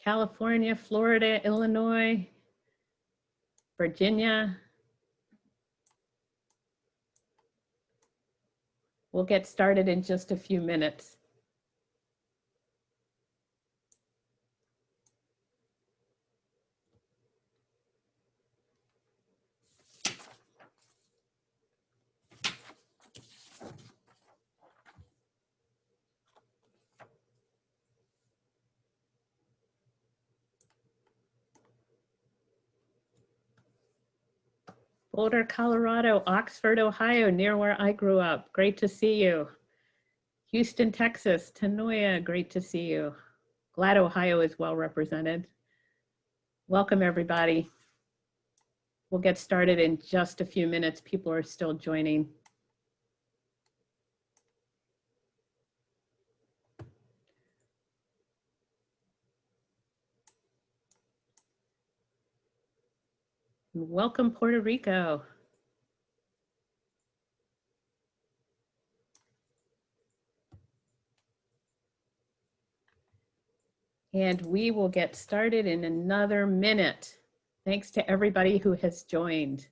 California, Florida, Illinois, Virginia. We'll get started in just a few minutes. Boulder, Colorado, Oxford, Ohio, near where I grew up. Great to see you. Houston, Texas, Tanoia, great to see you. Glad Ohio is well represented. Welcome, everybody. We'll get started in just a few minutes. People are still joining. Welcome, Puerto Rico. And we will get started in another minute. Thanks to everybody who has joined.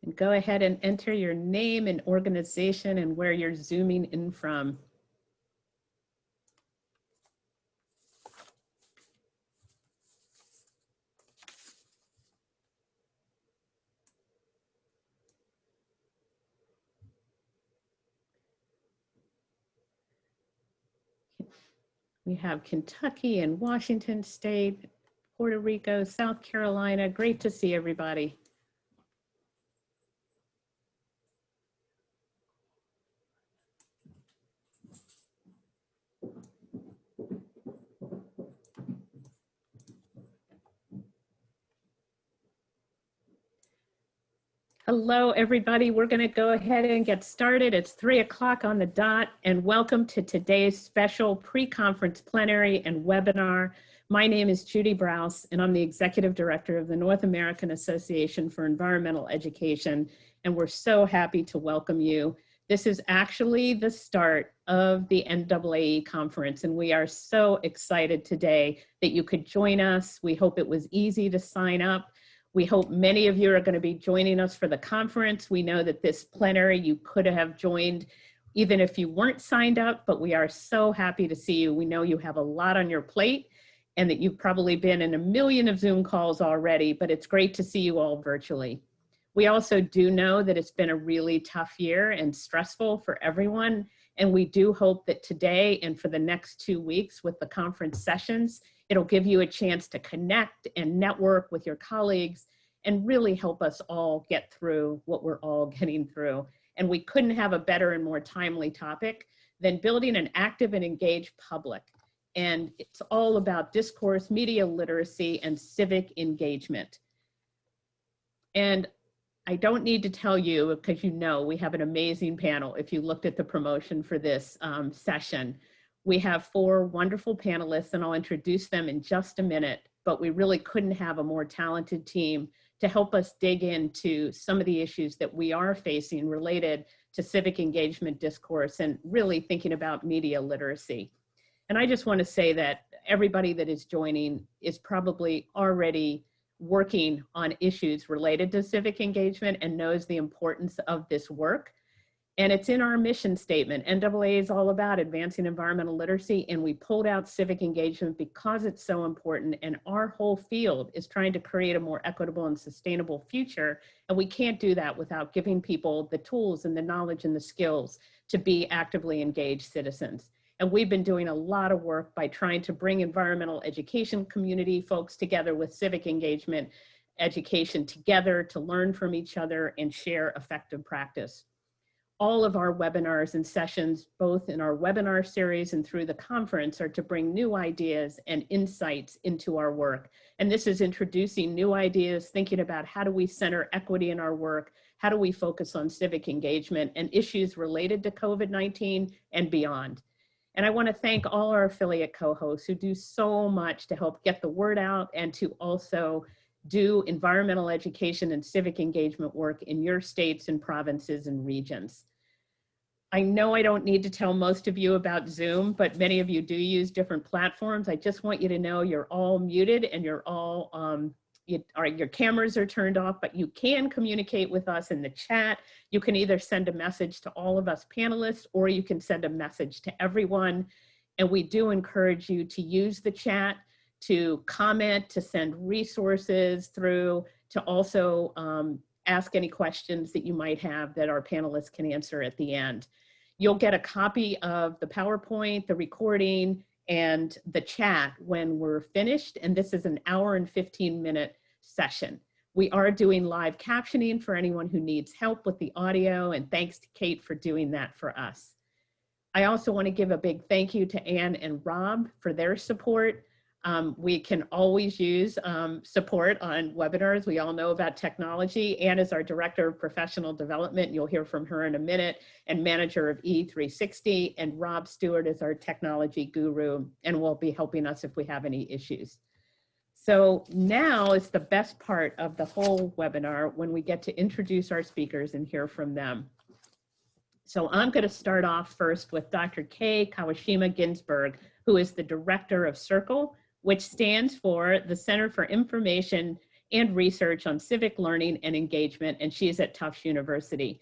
And go ahead and enter your name and organization and where you're zooming in from. We have Kentucky and Washington State, Puerto Rico, South Carolina. Great to see everybody. Hello, everybody. We're going to go ahead and get started. It's 3 o'clock on the dot, and welcome to today's special pre-conference plenary and webinar. My name is Judy Browse, and I'm the Executive Director of the North American Association for Environmental Education, and we're so happy to welcome you. This is actually the start of the NAAE conference, and we are so excited today that you could join us. We hope it was easy to sign up. We hope many of you are going to be joining us for the conference. We know that this plenary you could have joined even if you weren't signed up, but we are so happy to see you. We know you have a lot on your plate and that you've probably been in a million of Zoom calls already, but it's great to see you all virtually. We also do know that it's been a really tough year and stressful for everyone, and we do hope that today and for the next 2 weeks with the conference sessions, it'll give you a chance to connect and network with your colleagues and really help us all get through what we're all getting through. And we couldn't have a better and more timely topic than building an active and engaged public. And it's all about discourse, media literacy, and civic engagement. And I don't need to tell you, because you know we have an amazing panel if you looked at the promotion for this session. We have 4 wonderful panelists, and I'll introduce them in just a minute, but we really couldn't have a more talented team to help us dig into some of the issues that we are facing related to civic engagement discourse and really thinking about media literacy. And I just want to say that everybody that is joining is probably already working on issues related to civic engagement and knows the importance of this work. And it's in our mission statement. NAA is all about advancing environmental literacy, and we pulled out civic engagement because it's so important, and our whole field is trying to create a more equitable and sustainable future, and we can't do that without giving people the tools and the knowledge and the skills to be actively engaged citizens. And we've been doing a lot of work by trying to bring environmental education community folks together with civic engagement education together to learn from each other and share effective practice. All of our webinars and sessions, both in our webinar series and through the conference, are to bring new ideas and insights into our work. And this is introducing new ideas, thinking about how do we center equity in our work, how do we focus on civic engagement and issues related to COVID-19 and beyond. And I want to thank all our affiliate co-hosts who do so much to help get the word out and to also do environmental education and civic engagement work in your states and provinces and regions. I know I don't need to tell most of you about Zoom, but many of you do use different platforms. I just want you to know you're all muted and you're all, your cameras are turned off, but you can communicate with us in the chat. You can either send a message to all of us panelists, or you can send a message to everyone. And we do encourage you to use the chat, to comment, to send resources through, to also ask any questions that you might have that our panelists can answer at the end. You'll get a copy of the PowerPoint, the recording, and the chat when we're finished. And this is an hour and 15-minute session. We are doing live captioning for anyone who needs help with the audio, and thanks to Kate for doing that for us. I also want to give a big thank you to Anne and Rob for their support. We can always use support on webinars. We all know about technology. Anne is our Director of Professional Development. You'll hear from her in a minute, and manager of E360. And Rob Stewart is our technology guru and will be helping us if we have any issues. So now is the best part of the whole webinar, when we get to introduce our speakers and hear from them. So I'm going to start off first with Dr. Kei Kawashima Ginsburg, who is the Director of CIRCLE, which stands for the Center for Information and Research on Civic Learning and Engagement, and she's at Tufts University.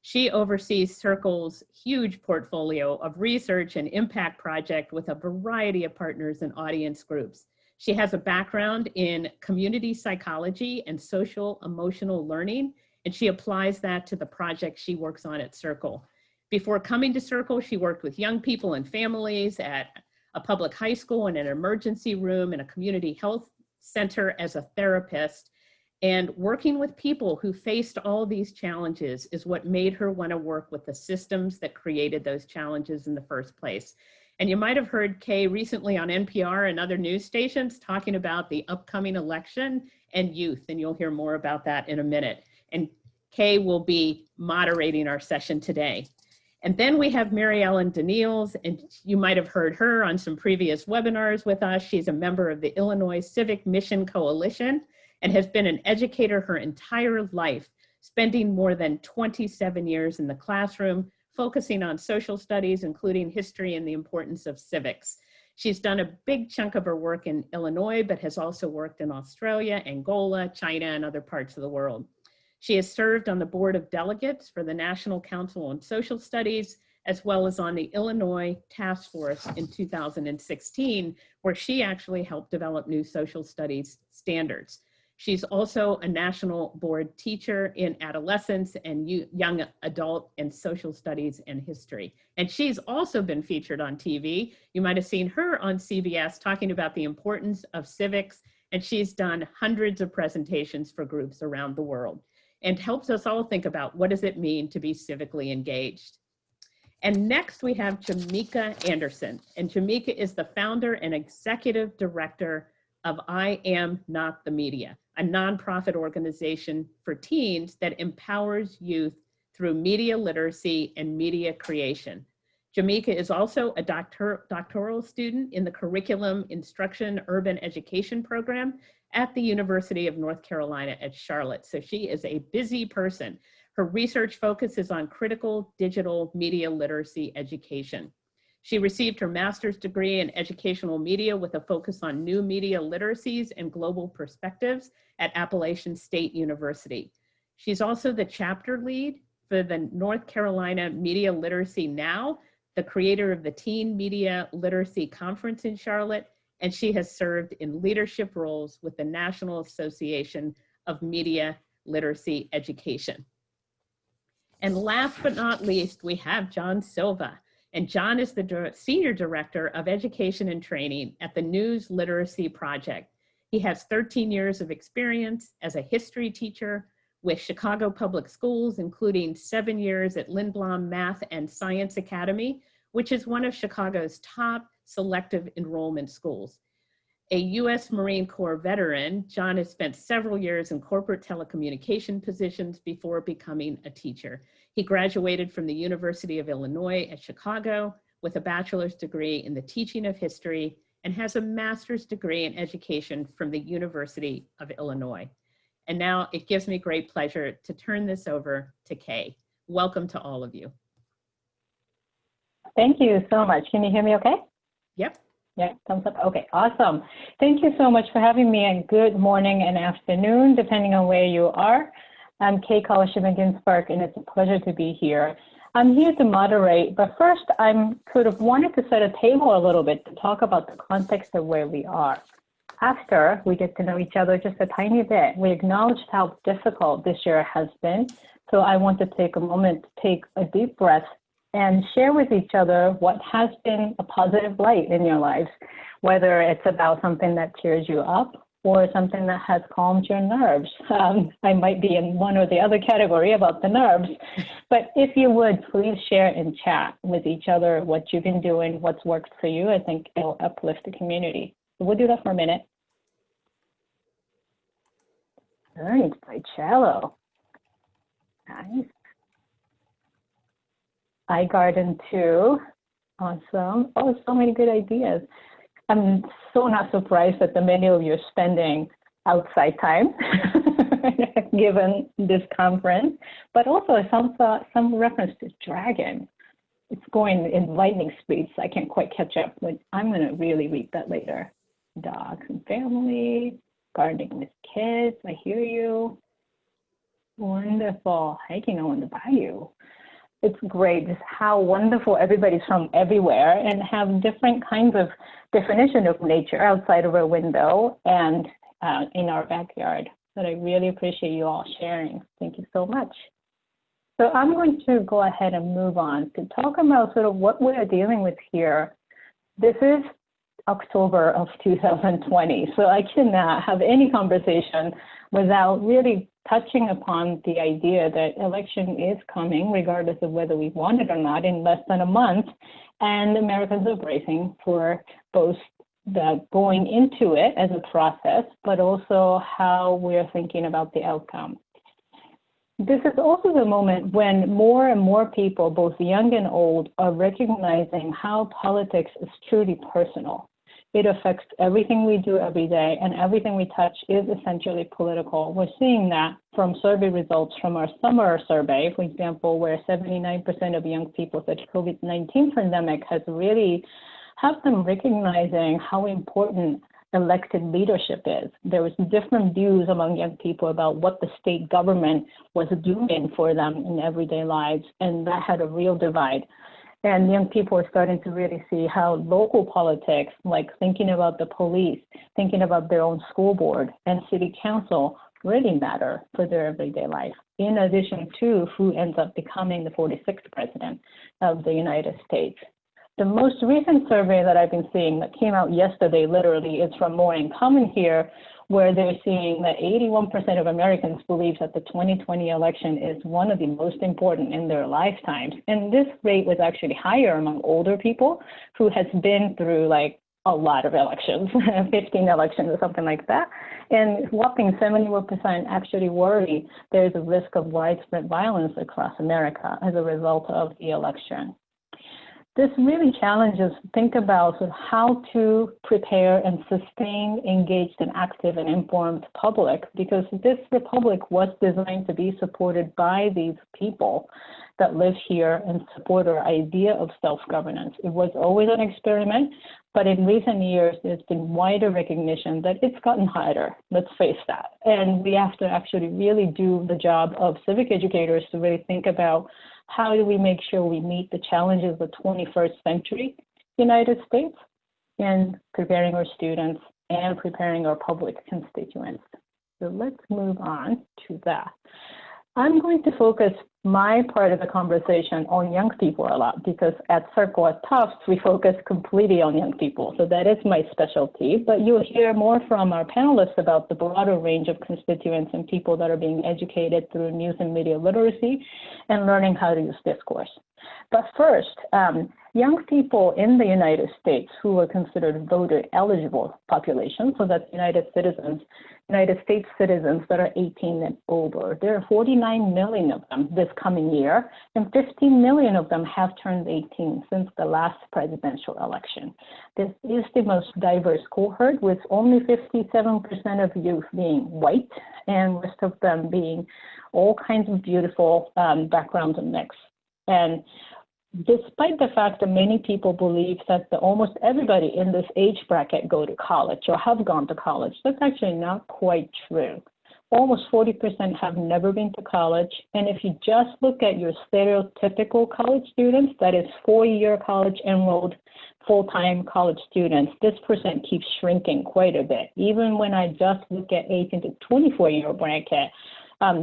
She oversees CIRCLE's huge portfolio of research and impact project with a variety of partners and audience groups. She has a background in community psychology and social emotional learning, and she applies that to the project she works on at CIRCLE. Before coming to CIRCLE, she worked with young people and families at a public high school, in an emergency room, in a community health center as a therapist. And working with people who faced all these challenges is what made her want to work with the systems that created those challenges in the first place. And you might have heard Kay recently on NPR and other news stations talking about the upcoming election and youth, and you'll hear more about that in a minute. And Kay will be moderating our session today. And then we have Mary Ellen Daniels, and you might have heard her on some previous webinars with us. She's a member of the Illinois Civic Mission Coalition and has been an educator her entire life, spending more than 27 years in the classroom, focusing on social studies, including history and the importance of civics. She's done a big chunk of her work in Illinois, but has also worked in Australia, Angola, China, and other parts of the world. She has served on the board of delegates for the National Council on Social Studies, as well as on the Illinois Task Force in 2016, where she actually helped develop new social studies standards. She's also a national board teacher in adolescence and young adult and social studies and history. And she's also been featured on TV. You might have seen her on CBS talking about the importance of civics, and she's done hundreds of presentations for groups around the world, and helps us all think about what does it mean to be civically engaged. And next we have Jamika Anderson. And Jamika is the founder and executive director of I Am Not the Media, a nonprofit organization for teens that empowers youth through media literacy and media creation. Jamika is also a doctoral student in the Curriculum Instruction Urban Education Program at the University of North Carolina at Charlotte. So she is a busy person. Her research focuses on critical digital media literacy education. She received her master's degree in educational media with a focus on new media literacies and global perspectives at Appalachian State University. She's also the chapter lead for the North Carolina Media Literacy Now, the creator of the Teen Media Literacy Conference in Charlotte, and she has served in leadership roles with the National Association of Media Literacy Education. And last but not least, we have John Silva. And John is the Senior Director of Education and Training at the News Literacy Project. He has 13 years of experience as a history teacher with Chicago Public Schools, including 7 years at Lindblom Math and Science Academy, which is one of Chicago's top selective enrollment schools. A U.S. Marine Corps veteran, John has spent several years in corporate telecommunication positions before becoming a teacher. He graduated from the University of Illinois at Chicago with a bachelor's degree in the teaching of history and has a master's degree in education from the University of Illinois. And now it gives me great pleasure to turn this over to Kay. Welcome to all of you. Thank you so much. Can you hear me okay? Yep. Yeah, thumbs up. Okay, awesome. Thank you so much for having me, and good morning and afternoon, depending on where you are. I'm Kay Ginsburg, and it's a pleasure to be here. I'm here to moderate, but first I'm sort of wanted to set a table a little bit to talk about the context of where we are. After we get to know each other just a tiny bit, we acknowledged how difficult this year has been. So I want to take a moment to take a deep breath and share with each other what has been a positive light in your lives, whether it's about something that cheers you up or something that has calmed your nerves. I might be in one or the other category about the nerves, but if you would, please share and chat with each other what you've been doing, what's worked for you. I think it'll uplift the community. So we'll do that for a minute. Learning to play cello. Nice. I garden too. Awesome. Oh, so many good ideas. I'm so not surprised that many of you are spending outside time given this conference, but also some reference to dragon. It's going in lightning speed, so I can't quite catch up, but I'm going to really read that later. Dogs and family, gardening with kids, I hear you. Wonderful. Hiking on the bayou. It's great just how wonderful everybody's from everywhere and have different kinds of definition of nature outside of our window and in our backyard. But I really appreciate you all sharing. Thank you so much. So I'm going to go ahead and move on to talk about sort of what we're dealing with here. This is October of 2020, so I cannot have any conversation without really touching upon the idea that election is coming, regardless of whether we want it or not, in less than a month, and Americans are bracing for both the going into it as a process, but also how we're thinking about the outcome. This is also the moment when more and more people, both young and old, are recognizing how politics is truly personal. It affects everything we do every day, and everything we touch is essentially political. We're seeing that from survey results from our summer survey, for example, where 79% of young people said COVID-19 pandemic has really helped them recognizing how important elected leadership is. There was different views among young people about what the state government was doing for them in everyday lives, and that had a real divide. And young people are starting to really see how local politics, like thinking about the police, thinking about their own school board and city council, really matter for their everyday life, in addition to who ends up becoming the 46th president of the United States. The most recent survey that I've been seeing that came out yesterday, literally, is from More in Common here, where they're seeing that 81% of Americans believe that the 2020 election is one of the most important in their lifetimes. And this rate was actually higher among older people who has been through like a lot of elections, 15 elections or something like that. And whopping 71% actually worry there's a risk of widespread violence across America as a result of the election. This really challenges think about sort of how to prepare and sustain engaged and active and informed public, because this republic was designed to be supported by these people that live here and support our idea of self-governance. It was always an experiment, but in recent years, there's been wider recognition that it's gotten harder. Let's face that. And we have to actually really do the job of civic educators to really think about how do we make sure we meet the challenges of the 21st century United States in preparing our students and preparing our public constituents. So let's move on to that. I'm going to focus my part of the conversation on young people a lot, because at Circle at Tufts, we focus completely on young people. So that is my specialty, but you'll hear more from our panelists about the broader range of constituents and people that are being educated through news and media literacy and learning how to use discourse. But first, young people in the United States who are considered voter eligible population, so that's United States citizens that are 18 and older. There are 49 million of them this coming year, and 15 million of them have turned 18 since the last presidential election. This is the most diverse cohort, with only 57% of youth being white and rest of them being all kinds of beautiful backgrounds and mix. And despite the fact that many people believe that almost everybody in this age bracket go to college or have gone to college, that's actually not quite true. Almost 40% have never been to college. And if you just look at your stereotypical college students, that is 4-year college enrolled full-time college students, this percent keeps shrinking quite a bit. Even when I just look at 18 to 24-year bracket,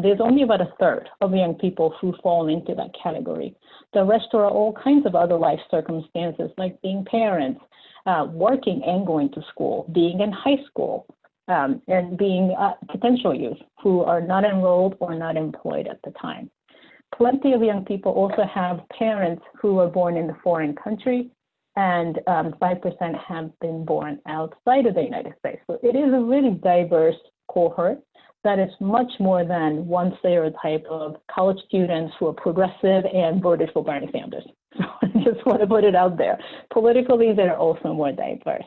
there's only about a third of young people who fall into that category. The rest are all kinds of other life circumstances, like being parents, working and going to school, being in high school, and being potential youth who are not enrolled or not employed at the time. Plenty of young people also have parents who were born in a foreign country, and 5% have been born outside of the United States. So it is a really diverse cohort that is much more than one stereotype of college students who are progressive and voted for Bernie Sanders. So I just want to put it out there. Politically, they're also more diverse.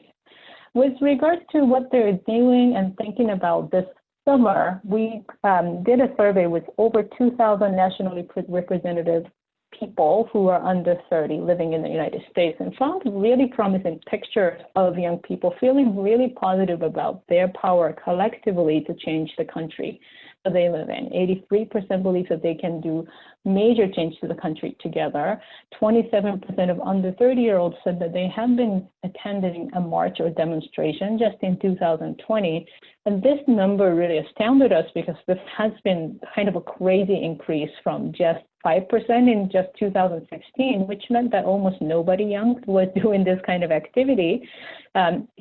With regards to what they're doing and thinking about this summer, we did a survey with over 2,000 nationally representative people who are under 30 living in the United States, and found really promising pictures of young people feeling really positive about their power collectively to change the country that they live in. 83% believe that they can do major change to the country together. 27% of under 30-year-olds said that they have been attending a march or demonstration just in 2020. And this number really astounded us because this has been kind of a crazy increase from just 5% in just 2016, which meant that almost nobody young was doing this kind of activity.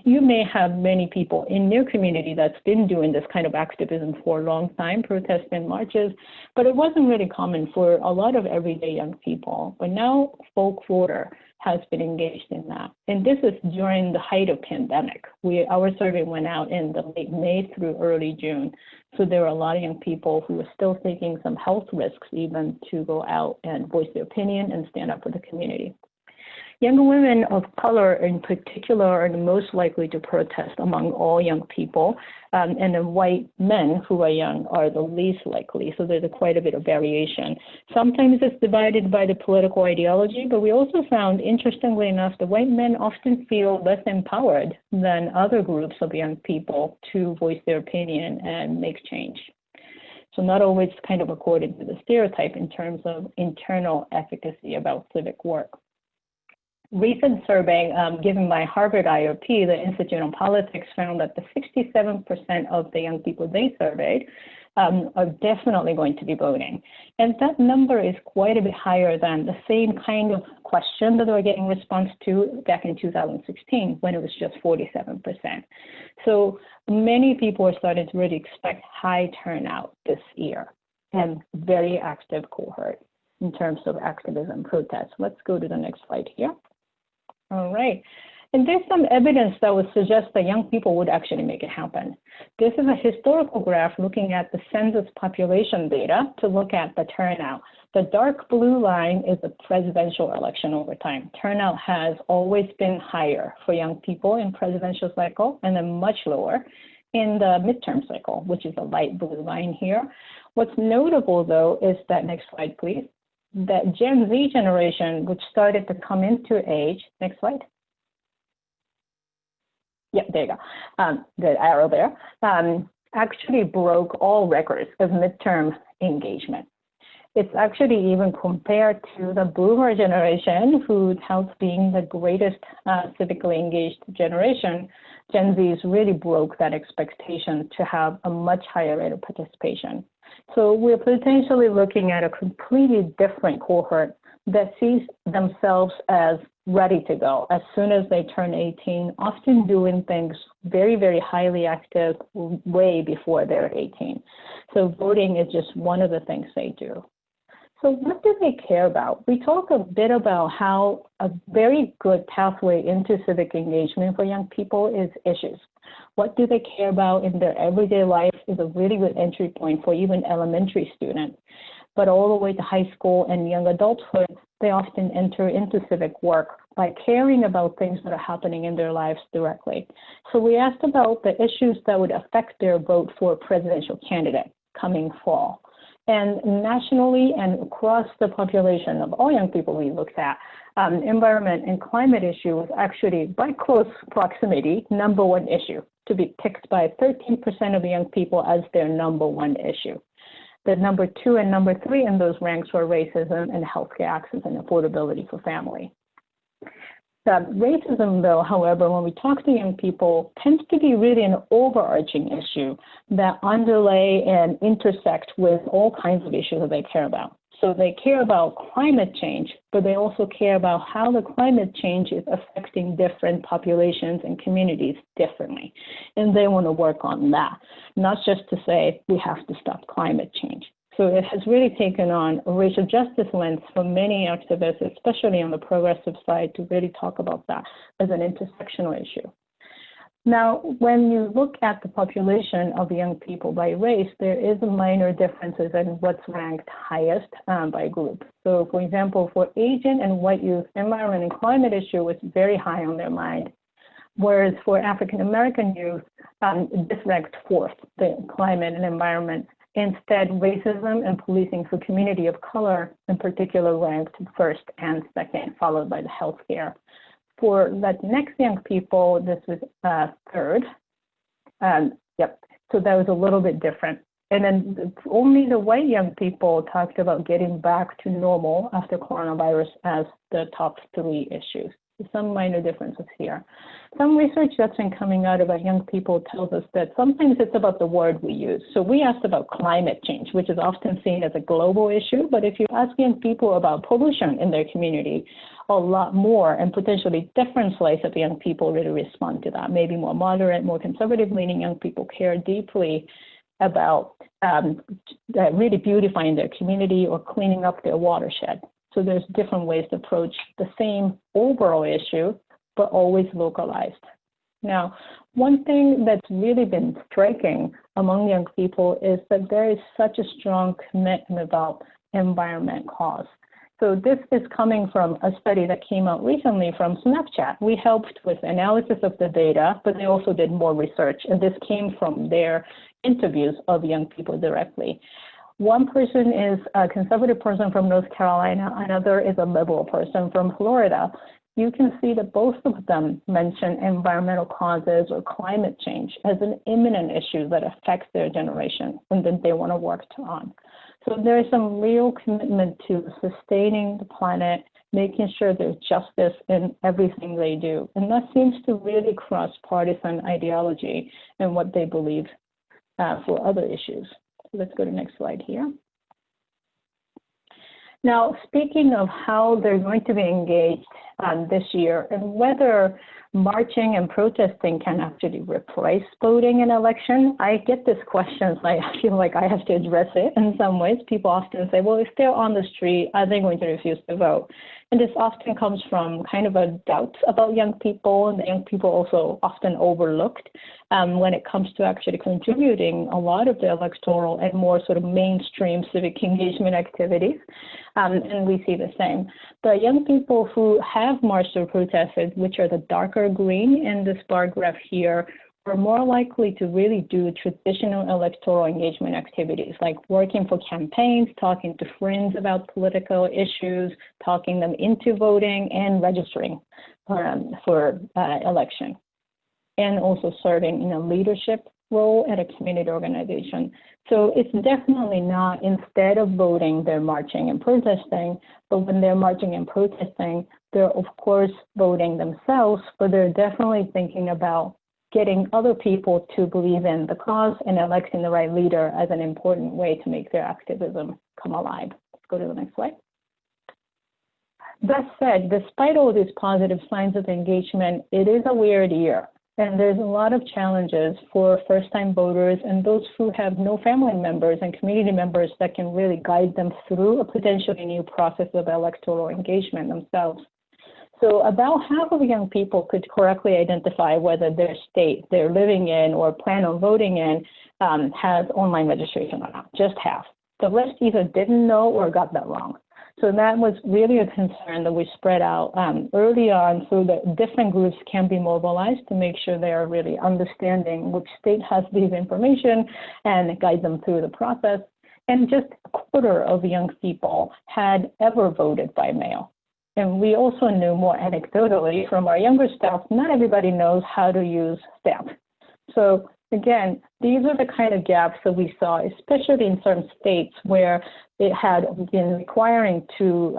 You may have many people in your community that's been doing this kind of activism for a long time, protests and marches, but it wasn't really common for a lot of everyday young people. But now folk voter has been engaged in that. And this is during the height of pandemic. Our survey went out in the late May through early June. So there were a lot of young people who were still taking some health risks even to go out and voice their opinion and stand up for the community. Young women of color in particular are the most likely to protest among all young people, and the white men who are young are the least likely, so there's quite a bit of variation. Sometimes it's divided by the political ideology, but we also found, interestingly enough, the white men often feel less empowered than other groups of young people to voice their opinion and make change. So not always kind of according to the stereotype in terms of internal efficacy about civic work. Recent survey given by Harvard IOP, the Institute on Politics, found that the 67% of the young people they surveyed are definitely going to be voting. And that number is quite a bit higher than the same kind of question that they were getting response to back in 2016 when it was just 47%. So many people are starting to really expect high turnout this year and very active cohort in terms of activism protests. Let's go to the next slide here. All right. And there's some evidence that would suggest that young people would actually make it happen. This is a historical graph looking at the census population data to look at the turnout. The dark blue line is the presidential election over time. Turnout has always been higher for young people in presidential cycle and then much lower in the midterm cycle, which is the light blue line here. What's notable though is that, next slide please, that Gen Z generation, which started to come into age, next slide. Yeah, there you go, the arrow there, actually broke all records of midterm engagement. It's actually even compared to the boomer generation, who touts being the greatest civically engaged generation. Gen Zs really broke that expectation to have a much higher rate of participation. So we're potentially looking at a completely different cohort that sees themselves as ready to go as soon as they turn 18, often doing things very, very highly active way before they're 18. So voting is just one of the things they do. So what do they care about? We talk a bit about how a very good pathway into civic engagement for young people is issues. What do they care about in their everyday life is a really good entry point for even elementary students. But all the way to high school and young adulthood, they often enter into civic work by caring about things that are happening in their lives directly. So we asked about the issues that would affect their vote for a presidential candidate coming fall. And nationally and across the population of all young people we looked at, environment and climate issue was actually, by close proximity, #1 issue, to be picked by 13% of young people as their #1 issue. The #2 and #3 in those ranks were racism and healthcare access and affordability for family. Racism, though, however, when we talk to young people, tends to be really an overarching issue that underlay and intersect with all kinds of issues that they care about. So they care about climate change, but they also care about how the climate change is affecting different populations and communities differently. And they want to work on that, not just to say we have to stop climate change. So it has really taken on a racial justice lens for many activists, especially on the progressive side, to really talk about that as an intersectional issue. Now, when you look at the population of young people by race, there is minor differences in what's ranked highest by group. So for example, for Asian and white youth, environment and climate issue was very high on their mind. Whereas for African American youth, this ranked 4th, the climate and environment. Instead, racism and policing for community of color in particular ranked 1st and 2nd, followed by the healthcare. For Latinx young people, this was 3rd. So that was a little bit different. And then only the white young people talked about getting back to normal after coronavirus as the top 3 issues. Some minor differences here. Some research that's been coming out about young people tells us that sometimes it's about the word we use. So we asked about climate change, which is often seen as a global issue, but if you ask young people about pollution in their community, a lot more and potentially different slice of young people really respond to that. Maybe more moderate, more conservative leaning young people care deeply about really beautifying their community or cleaning up their watershed. So there's different ways to approach the same overall issue, but always localized. Now, one thing that's really been striking among young people is that there is such a strong commitment about environment cause. So this is coming from a study that came out recently from Snapchat. We helped with analysis of the data, but they also did more research, and this came from their interviews of young people directly. One person is a conservative person from North Carolina, another is a liberal person from Florida. You can see that both of them mention environmental causes or climate change as an imminent issue that affects their generation and that they want to work on. So there is some real commitment to sustaining the planet, making sure there's justice in everything they do. And that seems to really cross partisan ideology and what they believe for other issues. Let's go to the next slide here. Now, speaking of how they're going to be engaged this year and whether marching and protesting can actually replace voting in election, I get this question, so I feel like I have to address it in some ways. People often say, well, if they're on the street, are they going to refuse to vote? And this often comes from kind of a doubt about young people, and the young people also often overlooked when it comes to actually contributing a lot of the electoral and more sort of mainstream civic engagement activities. And we see the same. The young people who have marched or protested, which are the darker green in this bar graph here, are more likely to really do traditional electoral engagement activities, like working for campaigns, talking to friends about political issues, talking them into voting, and registering for election, and also serving in a leadership role at a community organization. So it's definitely not instead of voting, they're marching and protesting, but when they're marching and protesting, they're of course voting themselves, but they're definitely thinking about getting other people to believe in the cause and electing the right leader as an important way to make their activism come alive. Let's go to the next slide. That said, despite all these positive signs of engagement, it is a weird year. And there's a lot of challenges for first-time voters and those who have no family members and community members that can really guide them through a potentially new process of electoral engagement themselves. So about half of young people could correctly identify whether their state they're living in or plan on voting in has online registration or not, just half. The rest either didn't know or got that wrong. So that was really a concern that we spread out early on so that different groups can be mobilized to make sure they are really understanding which state has this information and guide them through the process. And just a quarter of young people had ever voted by mail. And we also knew more anecdotally from our younger staff, not everybody knows how to use stamp. So again, these are the kind of gaps that we saw, especially in certain states where it had been requiring to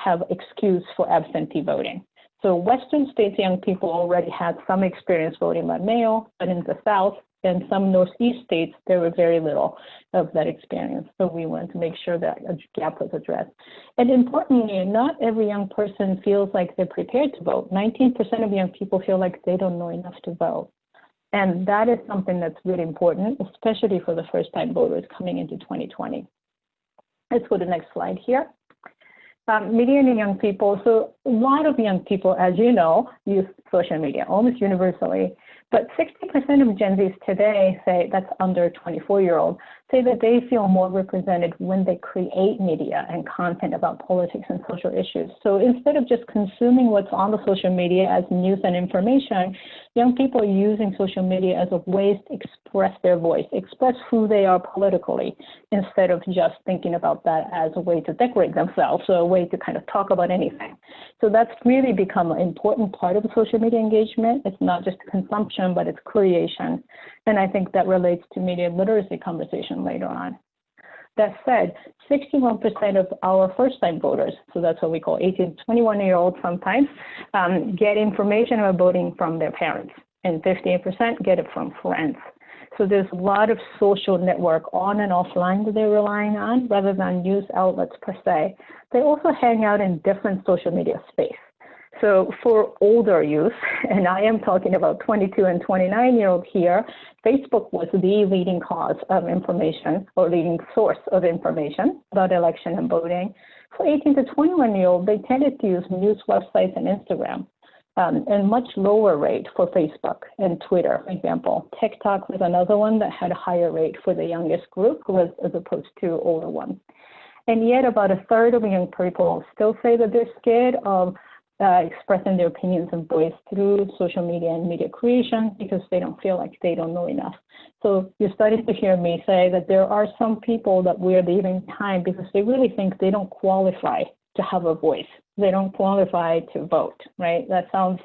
have excuse for absentee voting. So Western states, young people already had some experience voting by mail, but in the South and some Northeast states, there were very little of that experience. So we wanted to make sure that a gap was addressed. And importantly, not every young person feels like they're prepared to vote. 19% of young people feel like they don't know enough to vote. And that is something that's really important, especially for the first-time voters coming into 2020. Let's go to the next slide here. Media and young people. So a lot of young people, as you know, use social media almost universally. But 60% of Gen Zs today say, that's under 24-year-old, say that they feel more represented when they create media and content about politics and social issues. So instead of just consuming what's on the social media as news and information, young people are using social media as a way to express their voice, express who they are politically, instead of just thinking about that as a way to decorate themselves, or a way to kind of talk about anything. So that's really become an important part of social media engagement. It's not just consumption, but it's creation. And I think that relates to media literacy conversation later on. That said, 61% of our first-time voters, so that's what we call 18 to 21-year-olds sometimes, get information about voting from their parents, and 58% get it from friends. So there's a lot of social network on and offline that they're relying on rather than news outlets per se. They also hang out in different social media space. So for older youth, and I am talking about 22 and 29-year-old here, Facebook was the leading cause of information or leading source of information about election and voting. For 18 to 21-year-old, they tended to use news websites and Instagram, and much lower rate for Facebook and Twitter, for example. TikTok was another one that had a higher rate for the youngest group as opposed to older ones. And yet about a third of young people still say that they're scared of expressing their opinions and voice through social media and media creation because they don't feel like they don't know enough. So you're starting to hear me say that there are some people that we're leaving behind because they really think they don't qualify to have a voice. They don't qualify to vote, right? That sounds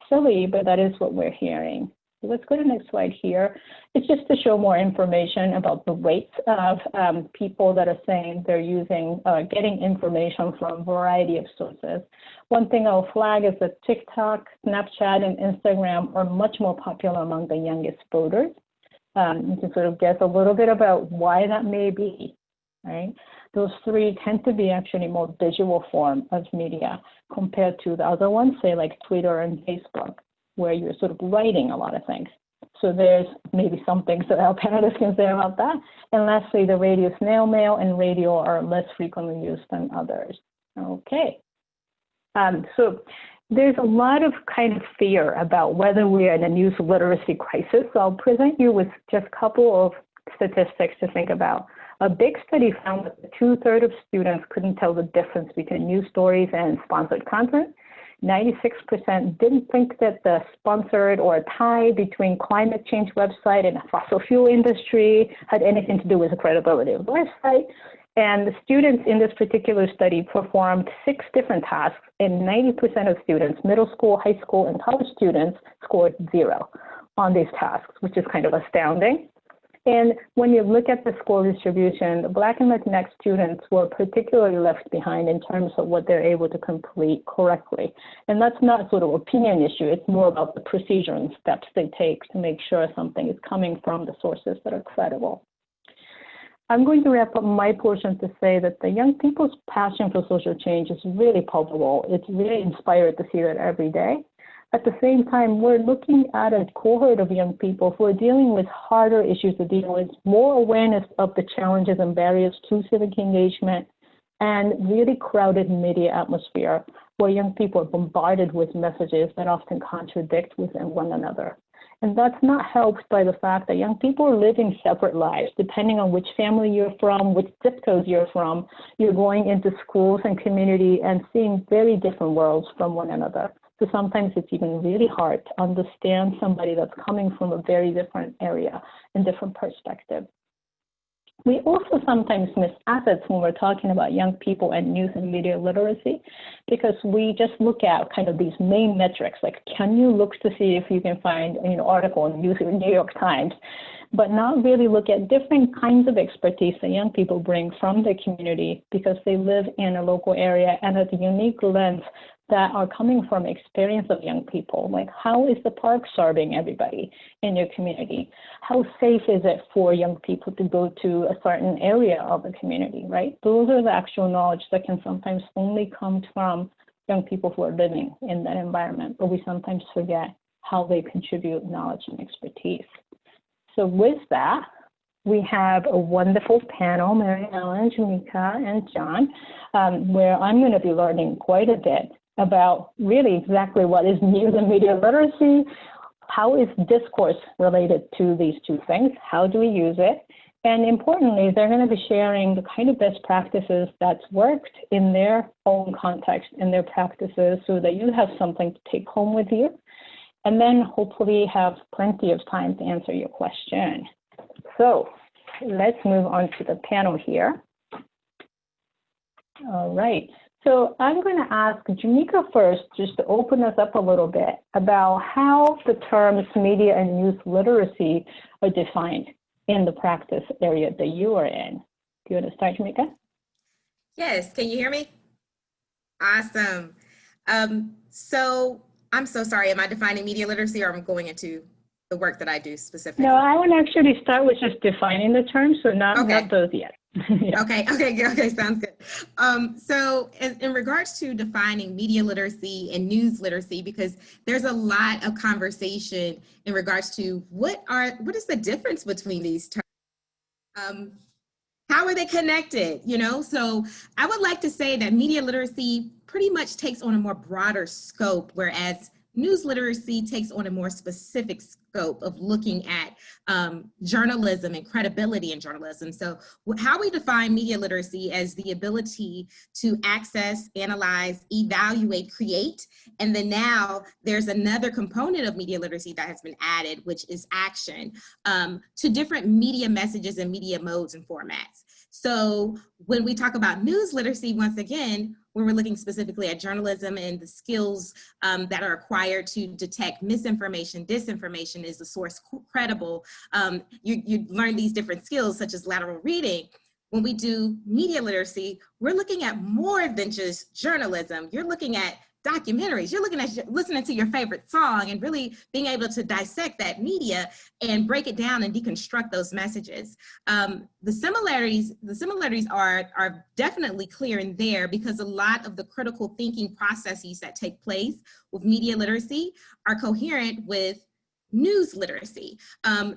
silly, but that is what we're hearing. So let's go to the next slide here. It's just to show more information about the rates of people that are saying they're using, getting information from a variety of sources. One thing I'll flag is that TikTok, Snapchat, and Instagram are much more popular among the youngest voters. You can sort of guess a little bit about why that may be, right? Those three tend to be actually more visual form of media compared to the other ones, say like Twitter and Facebook, where you're sort of writing a lot of things. So there's maybe some things that our panelists can say about that. And lastly, the radio snail mail and radio are less frequently used than others. Okay. So there's a lot of kind of fear about whether we're in a news literacy crisis. So I'll present you with just a couple of statistics to think about. A big study found that 2/3 of students couldn't tell the difference between news stories and sponsored content. 96% didn't think that the sponsored or tie between climate change website and fossil fuel industry had anything to do with the credibility of the website. And the students in this particular study performed 6 different tasks, and 90% of students, middle school, high school, and college students, scored 0 on these tasks, which is kind of astounding. And when you look at the score distribution, the Black and Latinx students were particularly left behind in terms of what they're able to complete correctly. And that's not sort of an opinion issue. It's more about the procedure and steps they take to make sure something is coming from the sources that are credible. I'm going to wrap up my portion to say that the young people's passion for social change is really palpable. It's really inspired to see that every day. At the same time, we're looking at a cohort of young people who are dealing with harder issues to deal with, more awareness of the challenges and barriers to civic engagement, and really crowded media atmosphere where young people are bombarded with messages that often contradict within one another. And that's not helped by the fact that young people are living separate lives, depending on which family you're from, which zip codes you're from. You're going into schools and community and seeing very different worlds from one another. So sometimes it's even really hard to understand somebody that's coming from a very different area and different perspective. We also sometimes miss assets when we're talking about young people and news and media literacy, because we just look at kind of these main metrics, like can you look to see if you can find an article in New York Times, but not really look at different kinds of expertise that young people bring from the community because they live in a local area and at a unique lens that are coming from experience of young people. Like, how is the park serving everybody in your community? How safe is it for young people to go to a certain area of the community, right? Those are the actual knowledge that can sometimes only come from young people who are living in that environment, but we sometimes forget how they contribute knowledge and expertise. So with that, we have a wonderful panel, Mary Ellen, Jamika, and John, where I'm going to be learning quite a bit about really exactly what is news and media literacy, how is discourse related to these two things, how do we use it, and importantly, they're going to be sharing the kind of best practices that's worked in their own context, in their practices, so that you have something to take home with you, and then hopefully have plenty of time to answer your question. So let's move on to the panel here. All right. So I'm going to ask Jamika first, just to open us up a little bit about how the terms media and news literacy are defined in the practice area that you are in. Do you want to start, Jamika? Yes, can you hear me? Awesome. So I'm so sorry, am I defining media literacy or am I going into the work that I do specifically? No, I want to actually start with just defining the terms, so not those yet. Yeah. Okay, sounds good. So in regards to defining media literacy and news literacy, because there's a lot of conversation in regards to what is the difference between these terms? How are they connected? So I would like to say that media literacy pretty much takes on a more broader scope, whereas news literacy takes on a more specific scope of looking at journalism and credibility in journalism. So how we define media literacy as the ability to access, analyze, evaluate, create, and then now there's another component of media literacy that has been added, which is action to different media messages and media modes and formats. So when we talk about news literacy, once again, when we're looking specifically at journalism and the skills that are acquired to detect misinformation, disinformation, is the source credible? You learn these different skills such as lateral reading. When we do media literacy, we're looking at more than just journalism. You're looking at documentaries, you're looking at listening to your favorite song and really being able to dissect that media and break it down and deconstruct those messages. The similarities are definitely clear in there, because a lot of the critical thinking processes that take place with media literacy are coherent with news literacy.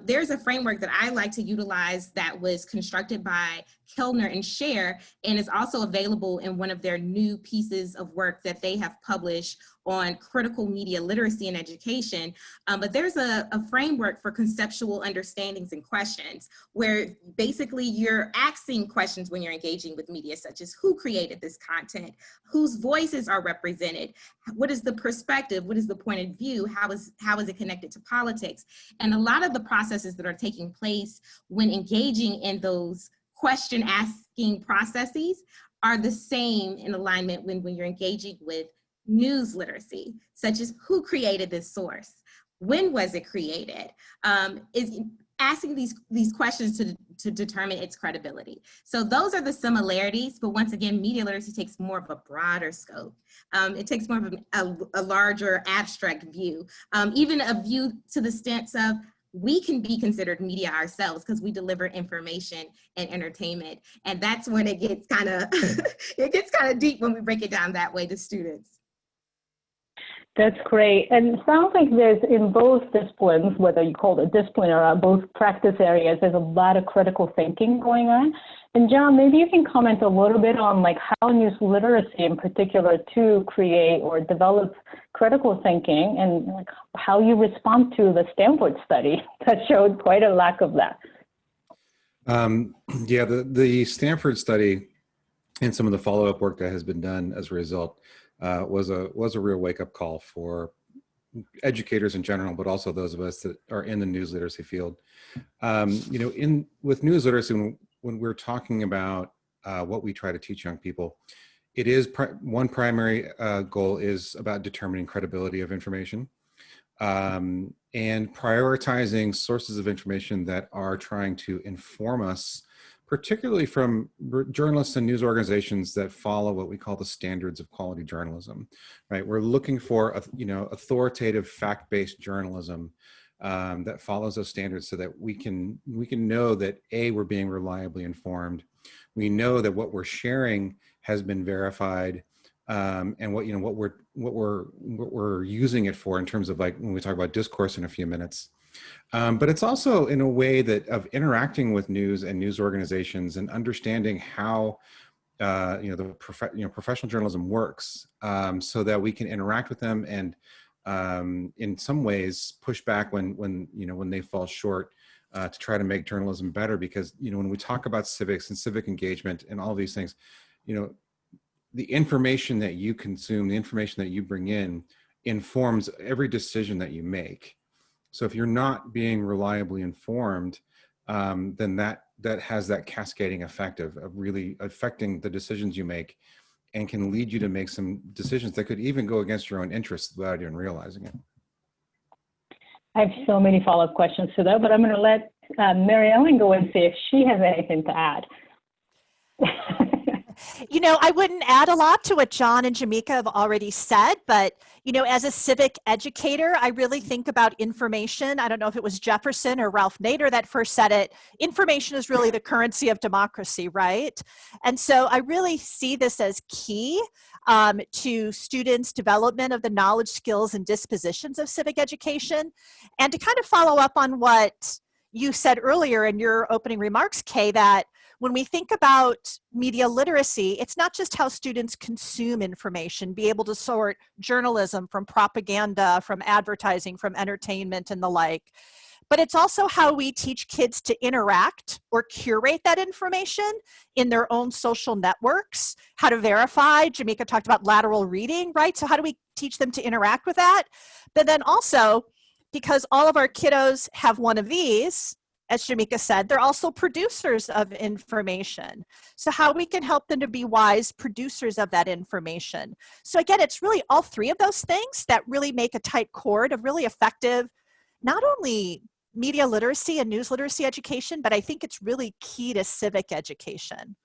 There's a framework that I like to utilize that was constructed by Kellner and Scher, and is also available in one of their new pieces of work that they have published on critical media literacy and education. But there's a framework for conceptual understandings and questions, where basically you're asking questions when you're engaging with media, such as who created this content, whose voices are represented, what is the perspective, what is the point of view, how is it connected to politics? And a lot of the processes that are taking place when engaging in those question asking processes are the same in alignment when you're engaging with news literacy, such as who created this source, when was it created, is asking these questions to determine its credibility. So those are the similarities, but once again, media literacy takes more of a broader scope. It takes more of a larger abstract view, even a view to the stance of we can be considered media ourselves because we deliver information and entertainment. And that's when it gets kind of it gets kind of deep when we break it down that way to students. That's great. And it sounds like there's, in both disciplines, whether you call it a discipline or both practice areas, there's a lot of critical thinking going on. And John, maybe you can comment a little bit on like how news literacy in particular to create or develop critical thinking, and like how you respond to the Stanford study that showed quite a lack of that. Yeah, the Stanford study and some of the follow-up work that has been done as a result was a real wake-up call for educators in general, but also those of us that are in the news literacy field. With news literacy, when we're talking about what we try to teach young people, it is one primary goal is about determining credibility of information, and prioritizing sources of information that are trying to inform us, particularly from journalists and news organizations that follow what we call the standards of quality journalism, right? We're looking for, authoritative fact-based journalism that follows those standards so that we can know that we're being reliably informed. We know that what we're sharing has been verified, and what we're using it for in terms of, like, when we talk about discourse in a few minutes. But it's also in a way of interacting with news and news organizations and understanding how professional journalism works, so that we can interact with them and in some ways push back when they fall short, to try to make journalism better. Because when we talk about civics and civic engagement and all these things, the information that you consume, the information that you bring in, informs every decision that you make. So if you're not being reliably informed, then that has that cascading effect of really affecting the decisions you make, and can lead you to make some decisions that could even go against your own interests without even realizing it. I have so many follow-up questions to that, but I'm going to let Mary Ellen go and see if she has anything to add. I wouldn't add a lot to what John and Jamika have already said, but, as a civic educator, I really think about information. I don't know if it was Jefferson or Ralph Nader that first said it. Information is really the currency of democracy, right? And so I really see this as key to students' development of the knowledge, skills, and dispositions of civic education. And to kind of follow up on what you said earlier in your opening remarks, Kay, that when we think about media literacy, it's not just how students consume information, be able to sort journalism from propaganda, from advertising, from entertainment, and the like, but it's also how we teach kids to interact or curate that information in their own social networks, how to verify. Jamika talked about lateral reading, right? So how do we teach them to interact with that? But then also, because all of our kiddos have one of these, as Jamika said, they're also producers of information. So how we can help them to be wise producers of that information. So again, it's really all three of those things that really make a tight cord of really effective, not only media literacy and news literacy education, but I think it's really key to civic education.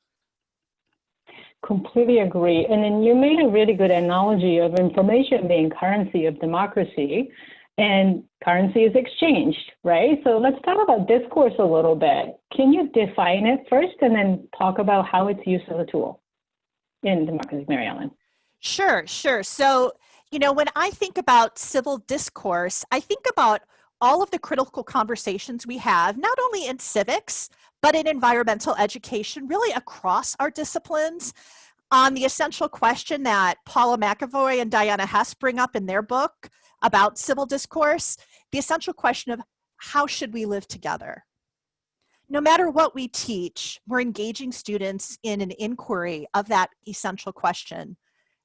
Completely agree. And then you made a really good analogy of information being currency of democracy. And currency is exchanged, right? So let's talk about discourse a little bit. Can you define it first and then talk about how it's used as a tool in democracy, Mary Ellen? Sure. So, when I think about civil discourse, I think about all of the critical conversations we have, not only in civics, but in environmental education, really across our disciplines, on the essential question that Paula McAvoy and Diana Hess bring up in their book about civil discourse, the essential question of how should we live together? No matter what we teach, we're engaging students in an inquiry of that essential question,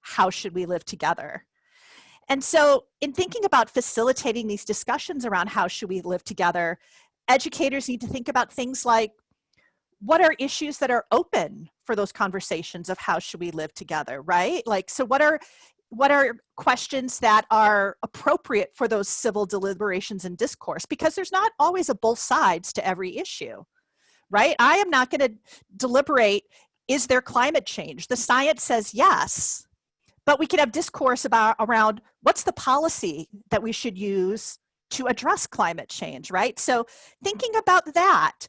how should we live together? And so in thinking about facilitating these discussions around how should we live together, educators need to think about things like, what are issues that are open for those conversations of how should we live together, right? Like, so what are questions that are appropriate for those civil deliberations and discourse? Because there's not always a both sides to every issue, right? I am not going to deliberate, is there climate change? The science says yes, but we could have discourse around what's the policy that we should use to address climate change, right? So thinking about that.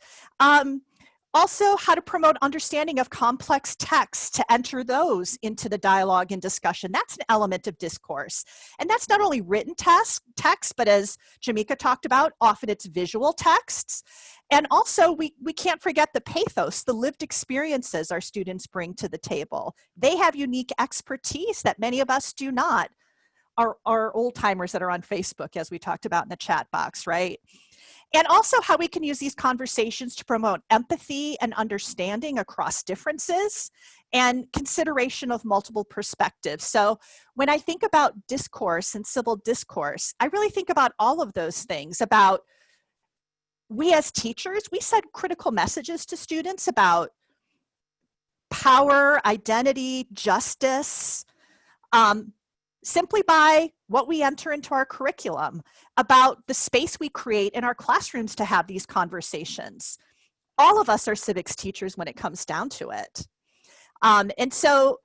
Also, how to promote understanding of complex texts, to enter those into the dialogue and discussion. That's an element of discourse. And that's not only written text, but as Jamika talked about, often it's visual texts. And also, we can't forget the pathos, the lived experiences our students bring to the table. They have unique expertise that many of us do not. Our old timers that are on Facebook, as we talked about in the chat box, right? And also how we can use these conversations to promote empathy and understanding across differences and consideration of multiple perspectives. So when I think about discourse and civil discourse, I really think about all of those things, about we as teachers, we send critical messages to students about power, identity, justice, simply by what we enter into our curriculum, about the space we create in our classrooms to have these conversations. All of us are civics teachers when it comes down to it. And so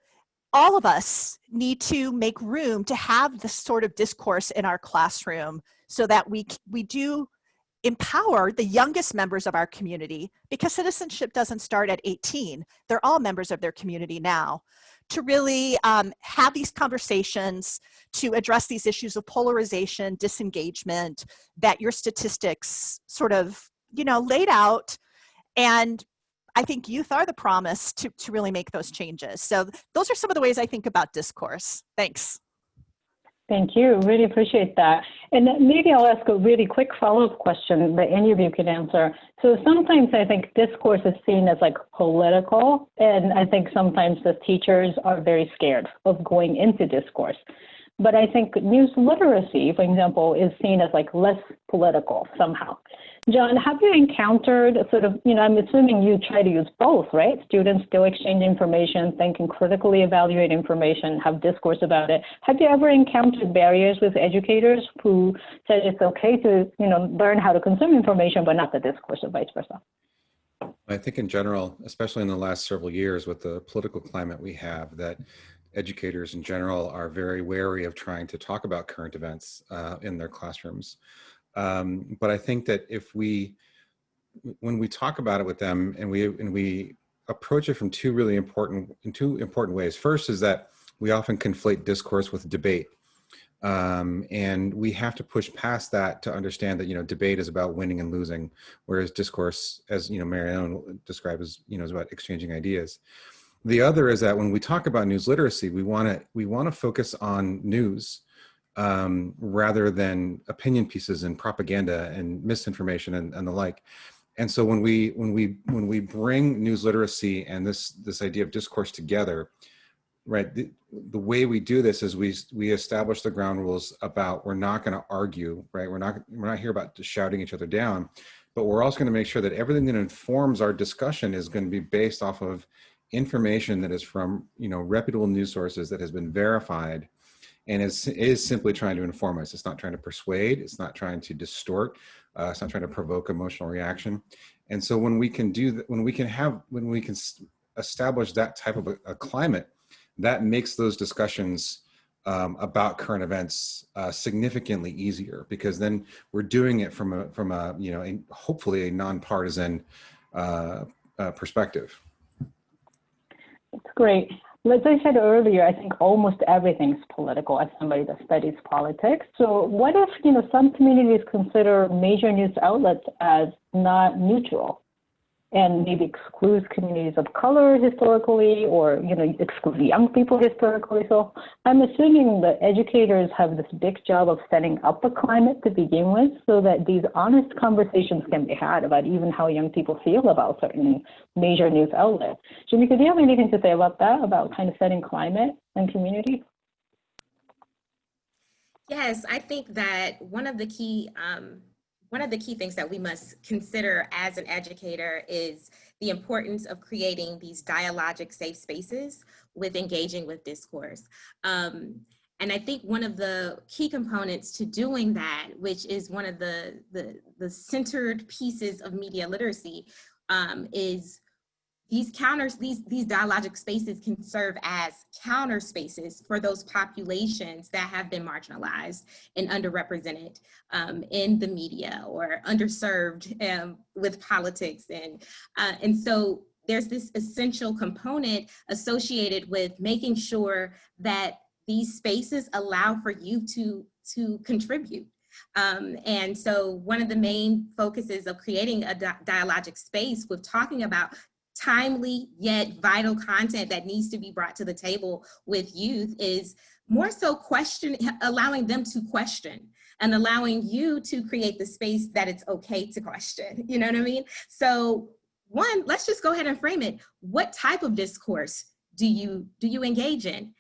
all of us need to make room to have this sort of discourse in our classroom so that we do empower the youngest members of our community, because citizenship doesn't start at 18. They're all members of their community now, to really have these conversations, to address these issues of polarization, disengagement, that your statistics sort of, laid out. And I think youth are the promise to really make those changes. So those are some of the ways I think about discourse. Thanks. Thank you. Really appreciate that. And maybe I'll ask a really quick follow-up question that any of you can answer. So sometimes I think discourse is seen as like political, and I think sometimes the teachers are very scared of going into discourse. But I think news literacy, for example, is seen as like less political somehow. John, have you encountered sort of, I'm assuming you try to use both, right? Students still exchange information, think and critically evaluate information, have discourse about it. Have you ever encountered barriers with educators who said it's okay to, learn how to consume information, but not the discourse, or vice versa? I think in general, especially in the last several years with the political climate we have, that educators in general are very wary of trying to talk about current events in their classrooms. But I think that when we talk about it with them and we approach it from two important ways. First is that we often conflate discourse with debate. And we have to push past that to understand that, debate is about winning and losing, whereas discourse, as, Marianne described, is about exchanging ideas. The other is that when we talk about news literacy, we want to focus on news rather than opinion pieces and propaganda and misinformation and the like. And so when we bring news literacy and this idea of discourse together, right, the way we do this is we establish the ground rules about, we're not going to argue, right? We're not here about just shouting each other down, but we're also going to make sure that everything that informs our discussion is going to be based off of information that is from, reputable news sources that has been verified, and is simply trying to inform us. It's not trying to persuade. It's not trying to distort. It's not trying to provoke emotional reaction. And so when we can establish that type of a climate, that makes those discussions about current events significantly easier, because then we're doing it from a hopefully a nonpartisan perspective. That's great. As I said earlier, I think almost everything's political as somebody that studies politics. So what if, some communities consider major news outlets as not neutral, and maybe excludes communities of color historically, or, exclude young people historically? So I'm assuming that educators have this big job of setting up a climate to begin with, so that these honest conversations can be had about even how young people feel about certain major news outlets. Jamika, do you have anything to say about that, about kind of setting climate and community? Yes, I think that one of the key things that we must consider as an educator is the importance of creating these dialogic safe spaces with engaging with discourse. And I think one of the key components to doing that, which is one of the centered pieces of media literacy, is these dialogic spaces can serve as counter spaces for those populations that have been marginalized and underrepresented in the media, or underserved with politics. And so there's this essential component associated with making sure that these spaces allow for you to contribute. And so one of the main focuses of creating a dialogic space with talking about timely yet vital content that needs to be brought to the table with youth is more so allowing them to question, and allowing you to create the space that it's okay to question. You know what I mean? So one, let's just go ahead and frame it. What type of discourse do you engage in?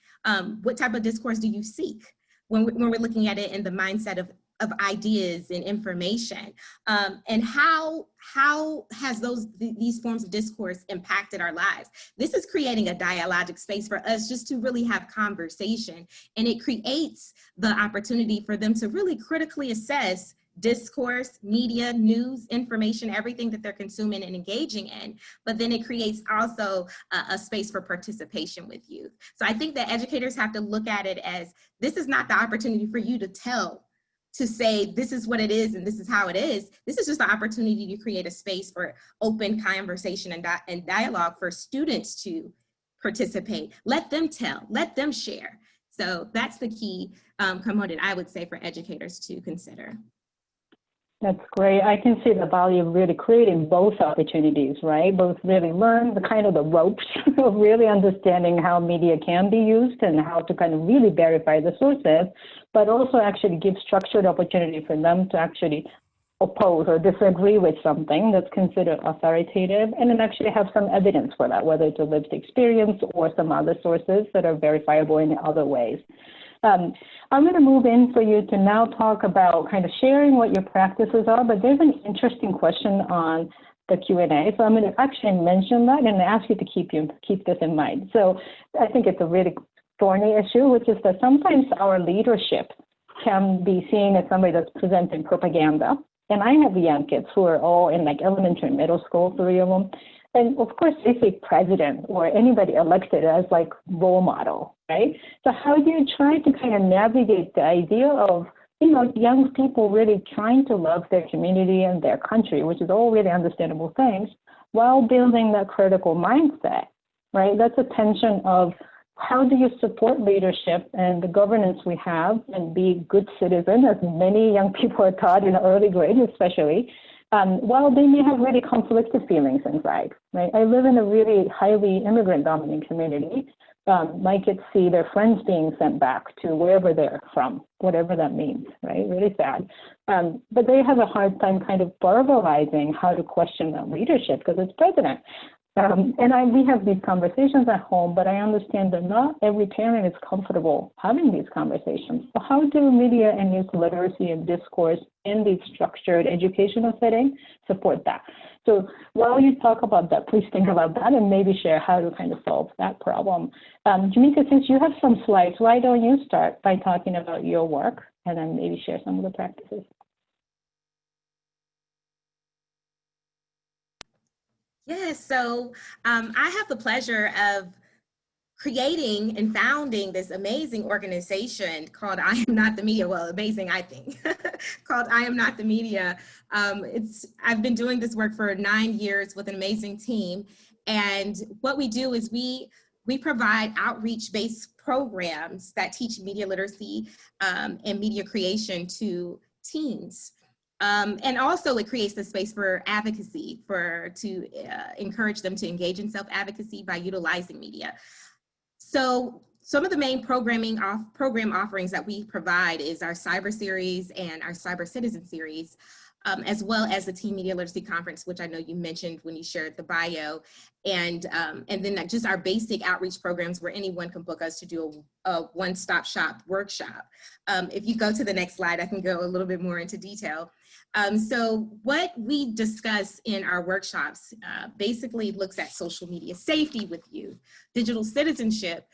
What type of discourse do you seek when we're looking at it in the mindset of of ideas and information, and how has these forms of discourse impacted our lives. This is creating a dialogic space for us just to really have conversation, and it creates the opportunity for them to really critically assess discourse, media, news, information, everything that they're consuming and engaging in. But then it creates also a space for participation with youth. So I think that educators have to look at it as, this is not the opportunity for you to say this is what it is and this is how it is. This is just the opportunity to create a space for open conversation and dialogue for students to participate. Let them tell, let them share. So that's the key component, I would say, for educators to consider. That's great. I can see the value of really creating both opportunities, right? Both really learn the kind of the ropes of really understanding how media can be used and how to kind of really verify the sources, but also actually give structured opportunity for them to actually oppose or disagree with something that's considered authoritative, and then actually have some evidence for that, whether it's a lived experience or some other sources that are verifiable in other ways. I'm going to move in for you to now talk about kind of sharing what your practices are, but there's an interesting question on the Q&A. So I'm going to actually mention that and ask you to keep this in mind. So I think it's a really thorny issue, which is that sometimes our leadership can be seen as somebody that's presenting propaganda. And I have young kids who are all in like elementary and middle school, 3 of them. And of course, they say president or anybody elected as like role model, right? So how do you try to kind of navigate the idea of, you know, young people really trying to love their community and their country, which is all really understandable things, while building that critical mindset, right? That's a tension of how do you support leadership and the governance we have and be good citizen, as many young people are taught in early grade especially, while they may have really conflicted feelings inside, right? I live in a really highly immigrant-dominant community. My kids see their friends being sent back to wherever they're from, whatever that means, right? Really sad. But they have a hard time kind of verbalizing how to question that leadership because it's president. We have these conversations at home, but I understand that not every parent is comfortable having these conversations. So how do media and youth literacy and discourse in these structured educational settings support that? So while you talk about that, please think about that and maybe share how to kind of solve that problem. Jamika, since you have some slides, why don't you start by talking about your work and then maybe share some of the practices? Yes, so I have the pleasure of creating and founding this amazing organization called I Am Not the Media. Well, amazing, I think, called I Am Not the Media. I've been doing this work for 9 years with an amazing team. And what we do is we provide outreach-based programs that teach media literacy and media creation to teens. And also it creates the space for advocacy, to encourage them to engage in self-advocacy by utilizing media. So some of the main program offerings that we provide is our cyber series and our cyber citizen series, as well as the Teen Media Literacy Conference, which I know you mentioned when you shared the bio, and then just our basic outreach programs where anyone can book us to do a one-stop shop workshop. If you go to the next slide, I can go a little bit more into detail. So what we discuss in our workshops basically looks at social media safety with youth, digital citizenship,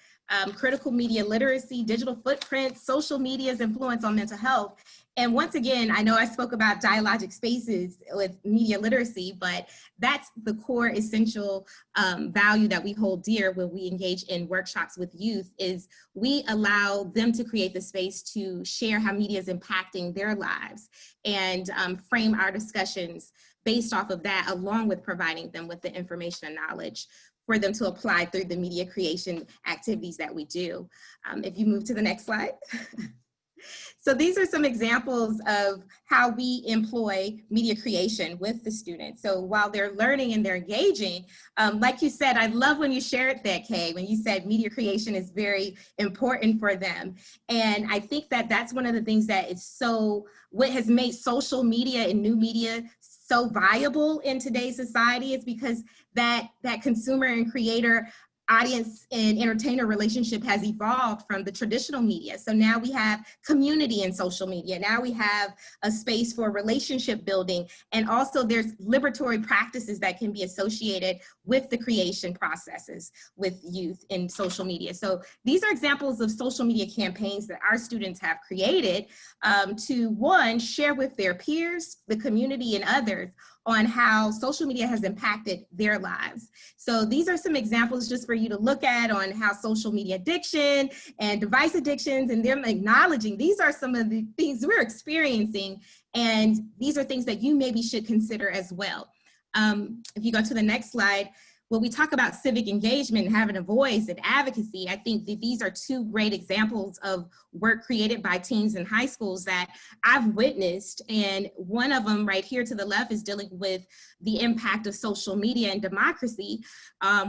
critical media literacy, digital footprints, social media's influence on mental health. And once again, I know I spoke about dialogic spaces with media literacy, but that's the core essential value that we hold dear when we engage in workshops with youth, is we allow them to create the space to share how media is impacting their lives and frame our discussions based off of that, along with providing them with the information and knowledge for them to apply through the media creation activities that we do. If you move to the next slide. So these are some examples of how we employ media creation with the students. So while they're learning and they're engaging, like you said, I love when you shared that, Kay, when you said media creation is very important for them. And I think that that's one of the things that is what has made social media and new media so viable in today's society, is because that consumer and creator audience and entertainer relationship has evolved from the traditional media. So now we have community in social media. Now we have a space for relationship building. And also there's liberatory practices that can be associated with the creation processes with youth in social media. So these are examples of social media campaigns that our students have created to, one, share with their peers, the community, and others on how social media has impacted their lives. So these are some examples just for you to look at on how social media addiction and device addictions, and them acknowledging these are some of the things we're experiencing, and these are things that you maybe should consider as well. If you go to the next slide, when we talk about civic engagement and having a voice and advocacy, I think that these are two great examples of work created by teens in high schools that I've witnessed. And one of them right here to the left is dealing with the impact of social media and democracy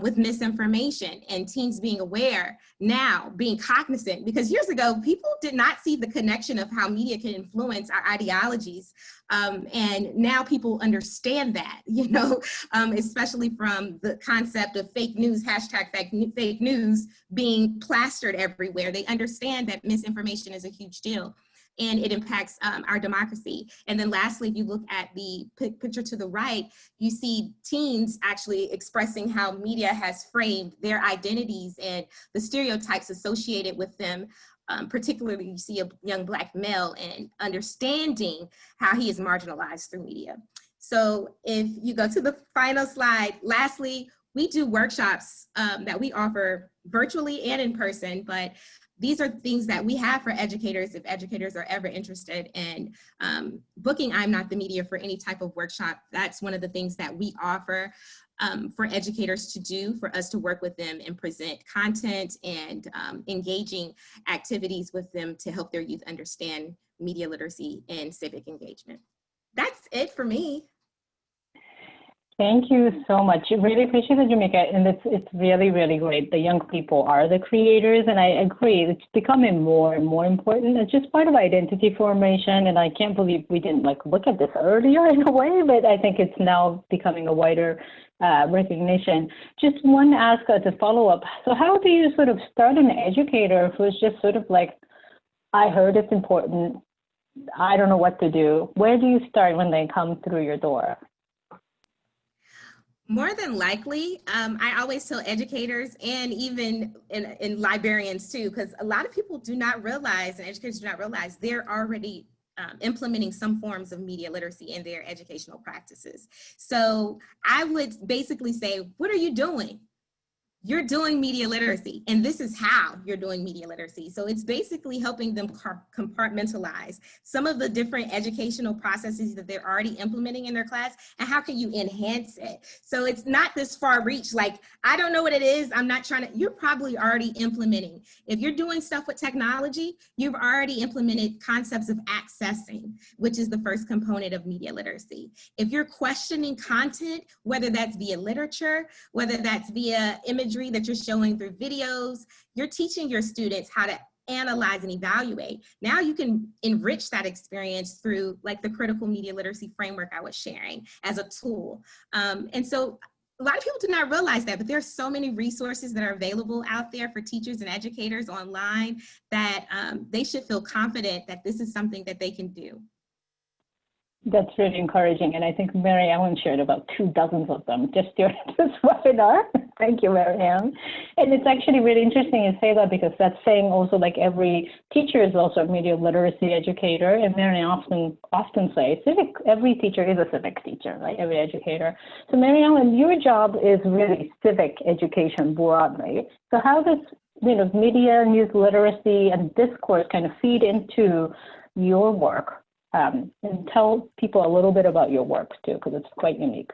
with misinformation, and teens being aware now, being cognizant, because years ago, people did not see the connection of how media can influence our ideologies. And now people understand that, you know, especially from the concept of fake news, hashtag fake news being plastered everywhere. They understand that misinformation is a huge deal, and it impacts our democracy. And then lastly, if you look at the picture to the right, you see teens actually expressing how media has framed their identities and the stereotypes associated with them. Particularly, you see a young Black male and understanding how he is marginalized through media. So if you go to the final slide, lastly, we do workshops that we offer virtually and in person, but these are things that we have for educators if educators are ever interested in booking I'm Not the Media for any type of workshop. That's one of the things that we offer for educators to do, for us to work with them and present content and engaging activities with them to help their youth understand media literacy and civic engagement. That's it for me. Thank you so much. Really appreciate it, Jamika. And it's really, really great. The young people are the creators, and I agree. It's becoming more and more important. It's just part of identity formation, and I can't believe we didn't look at this earlier in a way, but I think it's now becoming a wider recognition. Just one ask to follow up. So how do you sort of start an educator who's just sort of like, I heard it's important, I don't know what to do? Where do you start when they come through your door? More than likely, I always tell educators and even in librarians too, because a lot of people do not realize, and educators do not realize, they're already implementing some forms of media literacy in their educational practices. So I would basically say, what are you doing? You're doing media literacy, and this is how you're doing media literacy. So it's basically helping them compartmentalize some of the different educational processes that they're already implementing in their class, and how can you enhance it? So it's not this far reach, like, I don't know what it is, I'm not trying to, you're probably already implementing. If you're doing stuff with technology, you've already implemented concepts of accessing, which is the first component of media literacy. If you're questioning content, whether that's via literature, whether that's via imagery that you're showing through videos, you're teaching your students how to analyze and evaluate. Now you can enrich that experience through like the critical media literacy framework I was sharing as a tool. And so a lot of people do not realize that, but there's so many resources that are available out there for teachers and educators online that they should feel confident that this is something that they can do. That's really encouraging, and I think Mary Ellen shared about 24 of them just during this webinar. Thank you, Mary Ellen. And it's actually really interesting you say that, because that's saying also like every teacher is also a media literacy educator, and Mary often say every teacher is a civic teacher, right? Every educator. So Mary Ellen, your job is really civic education broadly. So how does media, news literacy, and discourse kind of feed into your work? And tell people a little bit about your work too, because it's quite unique.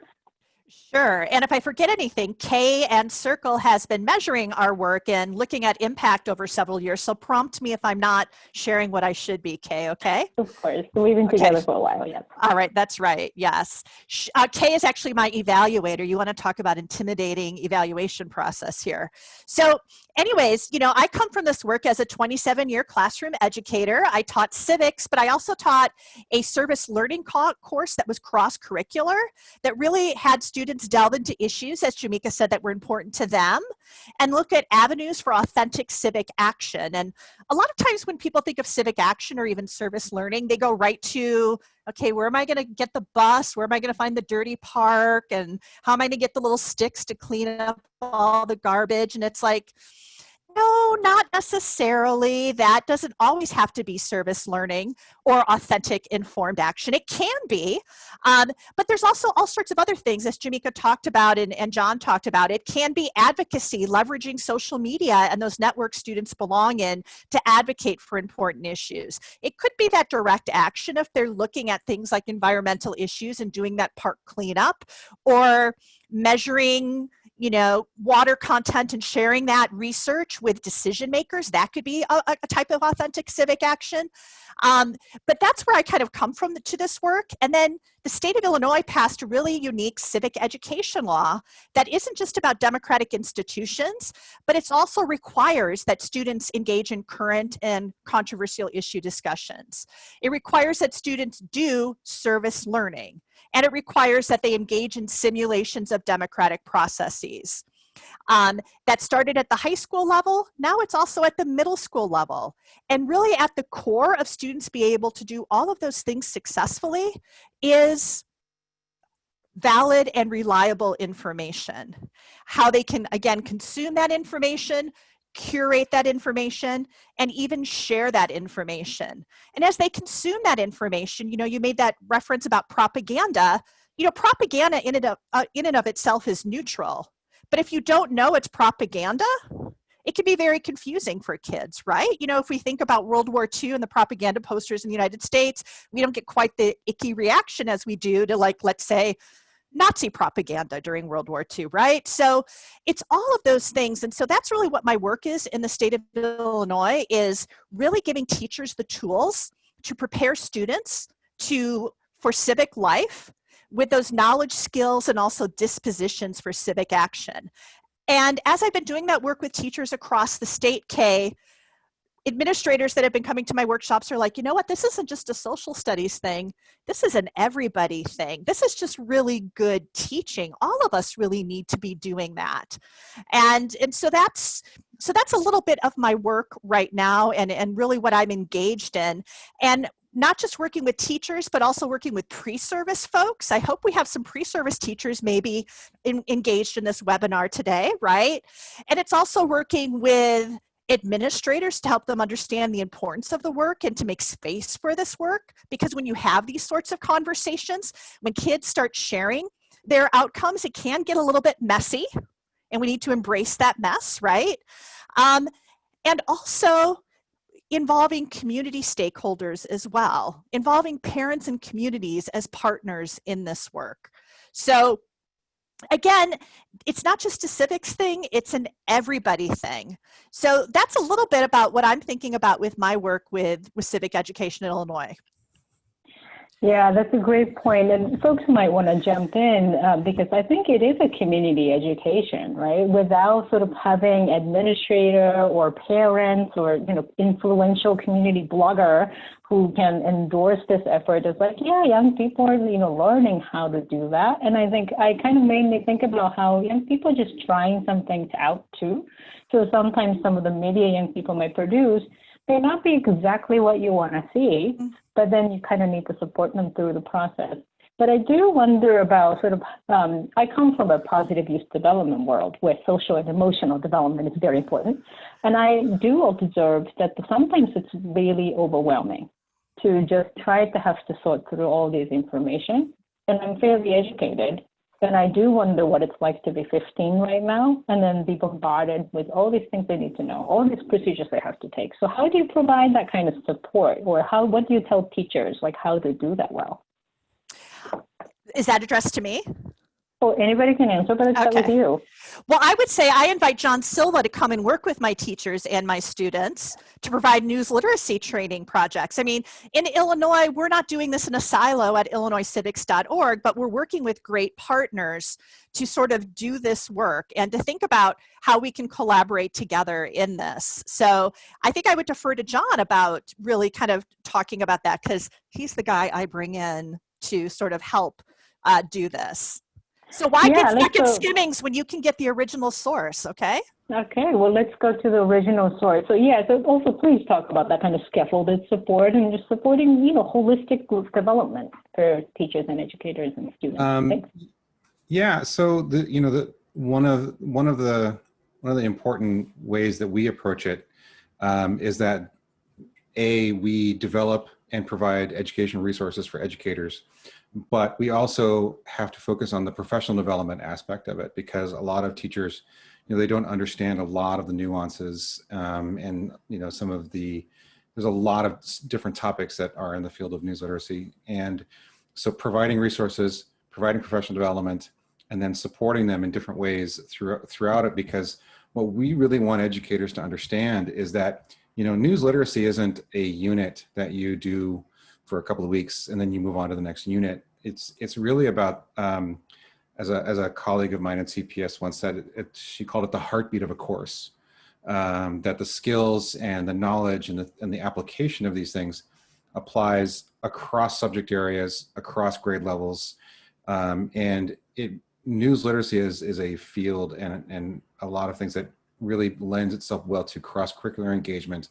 Sure. And if I forget anything, Kay and Circle has been measuring our work and looking at impact over several years. So prompt me if I'm not sharing what I should be, Kay, okay? Of course. We've been together for a while, yes. All right, that's right, yes. Kay is actually my evaluator. You want to talk about intimidating evaluation process here. So anyways, I come from this work as a 27-year classroom educator. I taught civics, but I also taught a service learning course that was cross-curricular that really had students students delve into issues, as Jamika said, that were important to them, and look at avenues for authentic civic action. And a lot of times when people think of civic action or even service learning, they go right to, okay, where am I going to get the bus? Where am I going to find the dirty park? And how am I going to get the little sticks to clean up all the garbage? And it's like, no, not necessarily. That doesn't always have to be service learning or authentic informed action. It can be, but there's also all sorts of other things, as Jamika talked about and John talked about. It can be advocacy, leveraging social media and those networks students belong in to advocate for important issues. It could be that direct action if they're looking at things like environmental issues and doing that park cleanup, or measuring water content and sharing that research with decision makers. That could be a type of authentic civic action. But that's where I kind of come from to this work. And then the state of Illinois passed a really unique civic education law that isn't just about democratic institutions, but it also requires that students engage in current and controversial issue discussions. It requires that students do service learning, and it requires that they engage in simulations of democratic processes. That started at the high school level. Now it's also at the middle school level. And really at the core of students being able to do all of those things successfully is valid and reliable information. How they can, again, consume that information, curate that information, and even share that information. And as they consume that information, you made that reference about propaganda. Propaganda in and of itself is neutral. But if you don't know it's propaganda, it can be very confusing for kids, right? If we think about World War II and the propaganda posters in the United States, we don't get quite the icky reaction as we do to, like, let's say, Nazi propaganda during World War II, right? So it's all of those things. And so that's really what my work is in the state of Illinois, is really giving teachers the tools to prepare students for civic life with those knowledge, skills, and also dispositions for civic action. And as I've been doing that work with teachers across the state, Kay, administrators that have been coming to my workshops are like, you know what, this isn't just a social studies thing. This is an everybody thing. This is just really good teaching. All of us really need to be doing that. And so that's a little bit of my work right now, and really what I'm engaged in. And not just working with teachers, but also working with pre-service folks. I hope we have some pre-service teachers maybe engaged in this webinar today, right? And it's also working with administrators to help them understand the importance of the work and to make space for this work. Because when you have these sorts of conversations, when kids start sharing their outcomes, it can get a little bit messy, and we need to embrace that mess, right? And also involving community stakeholders as well, involving parents and communities as partners in this work. So again, it's not just a civics thing, it's an everybody thing. So that's a little bit about what I'm thinking about with my work with civic education in Illinois. Yeah, that's a great point. And folks might want to jump in because I think it is a community education, right? Without sort of having administrator or parents or, influential community blogger who can endorse this effort. It's like, yeah, young people are, learning how to do that. And I think I kind of made me think about how young people are just trying something out too. So sometimes some of the media young people might produce may not be exactly what you want to see, but then you kind of need to support them through the process. But I do wonder about sort of, I come from a positive youth development world where social and emotional development is very important. And I do observe that sometimes it's really overwhelming to just try to have to sort through all this information. And I'm fairly educated. And I do wonder what it's like to be 15 right now and then be bombarded with all these things they need to know, all these procedures they have to take. So how do you provide that kind of support, or what do you tell teachers, like how to do that well? Is that addressed to me? Oh, anybody can answer, but it's with you. Well, I would say I invite John Silva to come and work with my teachers and my students to provide news literacy training projects. I mean, in Illinois, we're not doing this in a silo at illinoiscivics.org, but we're working with great partners to sort of do this work and to think about how we can collaborate together in this. So I think I would defer to John about really kind of talking about that, because he's the guy I bring in to sort of help do this. So why Yeah, get let's second go. skimmings when you can get the original source, okay? Okay, well, let's go to the original source. So yeah, so also please talk about that kind of scaffolded support and just supporting, holistic group development for teachers and educators and students. Thanks. Yeah, so one of the important ways that we approach it is that we develop and provide educational resources for educators, but we also have to focus on the professional development aspect of it, because a lot of teachers, they don't understand a lot of the nuances, and there's a lot of different topics that are in the field of news literacy. And so providing resources, providing professional development, and then supporting them in different ways throughout it, because what we really want educators to understand is that, news literacy isn't a unit that you do for a couple of weeks and then you move on to the next unit. It's really about, as a colleague of mine at CPS once said, she called it the heartbeat of a course, that the skills and the knowledge and the application of these things applies across subject areas, across grade levels, and news literacy is a field and a lot of things that really lends itself well to cross-curricular engagement,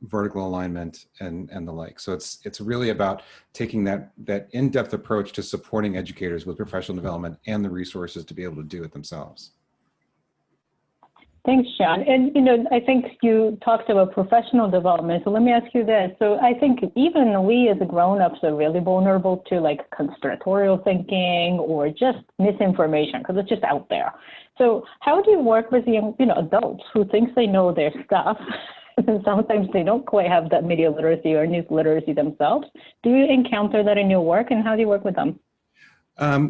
vertical alignment, and the like. So it's really about taking that in-depth approach to supporting educators with professional development and the resources to be able to do it themselves. Thanks, John. And, I think you talked about professional development. So let me ask you this. So I think even we as grown-ups are really vulnerable to like conspiratorial thinking or just misinformation because it's just out there. So how do you work with young, adults who think they know their stuff and sometimes they don't quite have that media literacy or news literacy themselves? Do you encounter that in your work, and how do you work with them?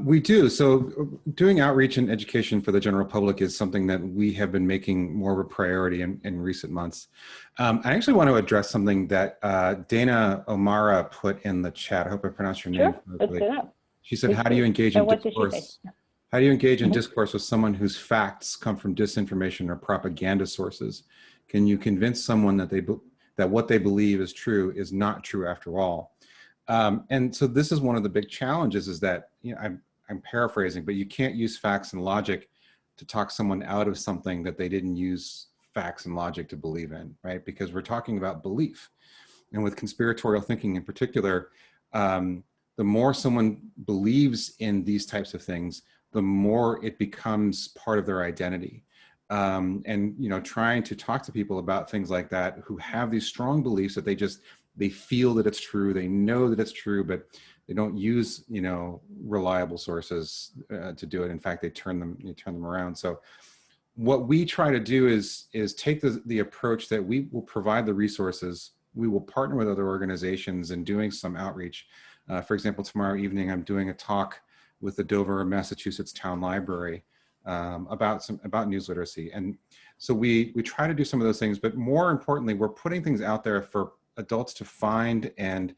We do. So doing outreach and education for the general public is something that we have been making more of a priority in recent months. I actually want to address something that Dana O'Mara put in the chat. I hope I pronounced your name correctly. She said, how do you engage in discourse? How do you engage in discourse with someone whose facts come from disinformation or propaganda sources? Can you convince someone that what they believe is true is not true after all? And so this is one of the big challenges, is that, I'm paraphrasing, but you can't use facts and logic to talk someone out of something that they didn't use facts and logic to believe in, right? Because we're talking about belief. And with conspiratorial thinking in particular, the more someone believes in these types of things, the more it becomes part of their identity. And trying to talk to people about things like that who have these strong beliefs that they feel that it's true, they know that it's true, but they don't use reliable sources to do it. In fact, they turn them around. So what we try to do is take the approach that we will provide the resources. We will partner with other organizations in doing some outreach. For example, tomorrow evening I'm doing a talk with the Dover, Massachusetts Town Library about news literacy. And so we try to do some of those things, but more importantly, we're putting things out there for adults to find and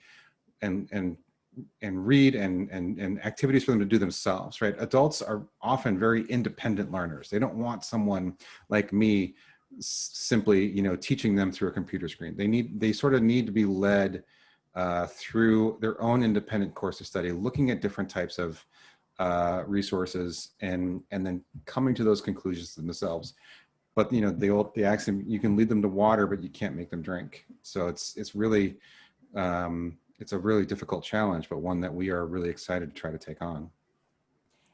read and activities for them to do themselves, right? Adults are often very independent learners. They don't want someone like me simply, teaching them through a computer screen. They sort of need to be led through their own independent course of study, looking at different types of resources and then coming to those conclusions themselves. But the axiom, you can lead them to water, but you can't make them drink. So it's really it's a really difficult challenge, but one that we are really excited to try to take on.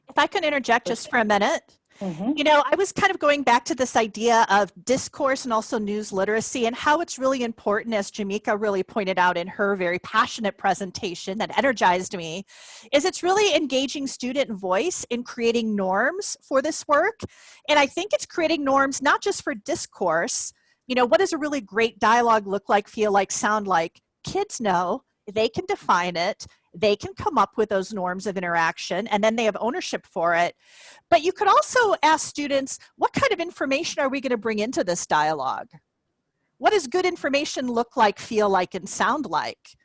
If I could interject just for a minute. I was kind of going back to this idea of discourse and also news literacy and how it's really important, as Jamika really pointed out in her very passionate presentation that energized me, is it's really engaging student voice in creating norms for this work. And I think it's creating norms not just for discourse. What does a really great dialogue look like, feel like, sound like? Kids know, they can define it. They can come up with those norms of interaction, and then they have ownership for it. But you could also ask students, what kind of information are we going to bring into this dialogue? What does good information look like, feel like, and sound like?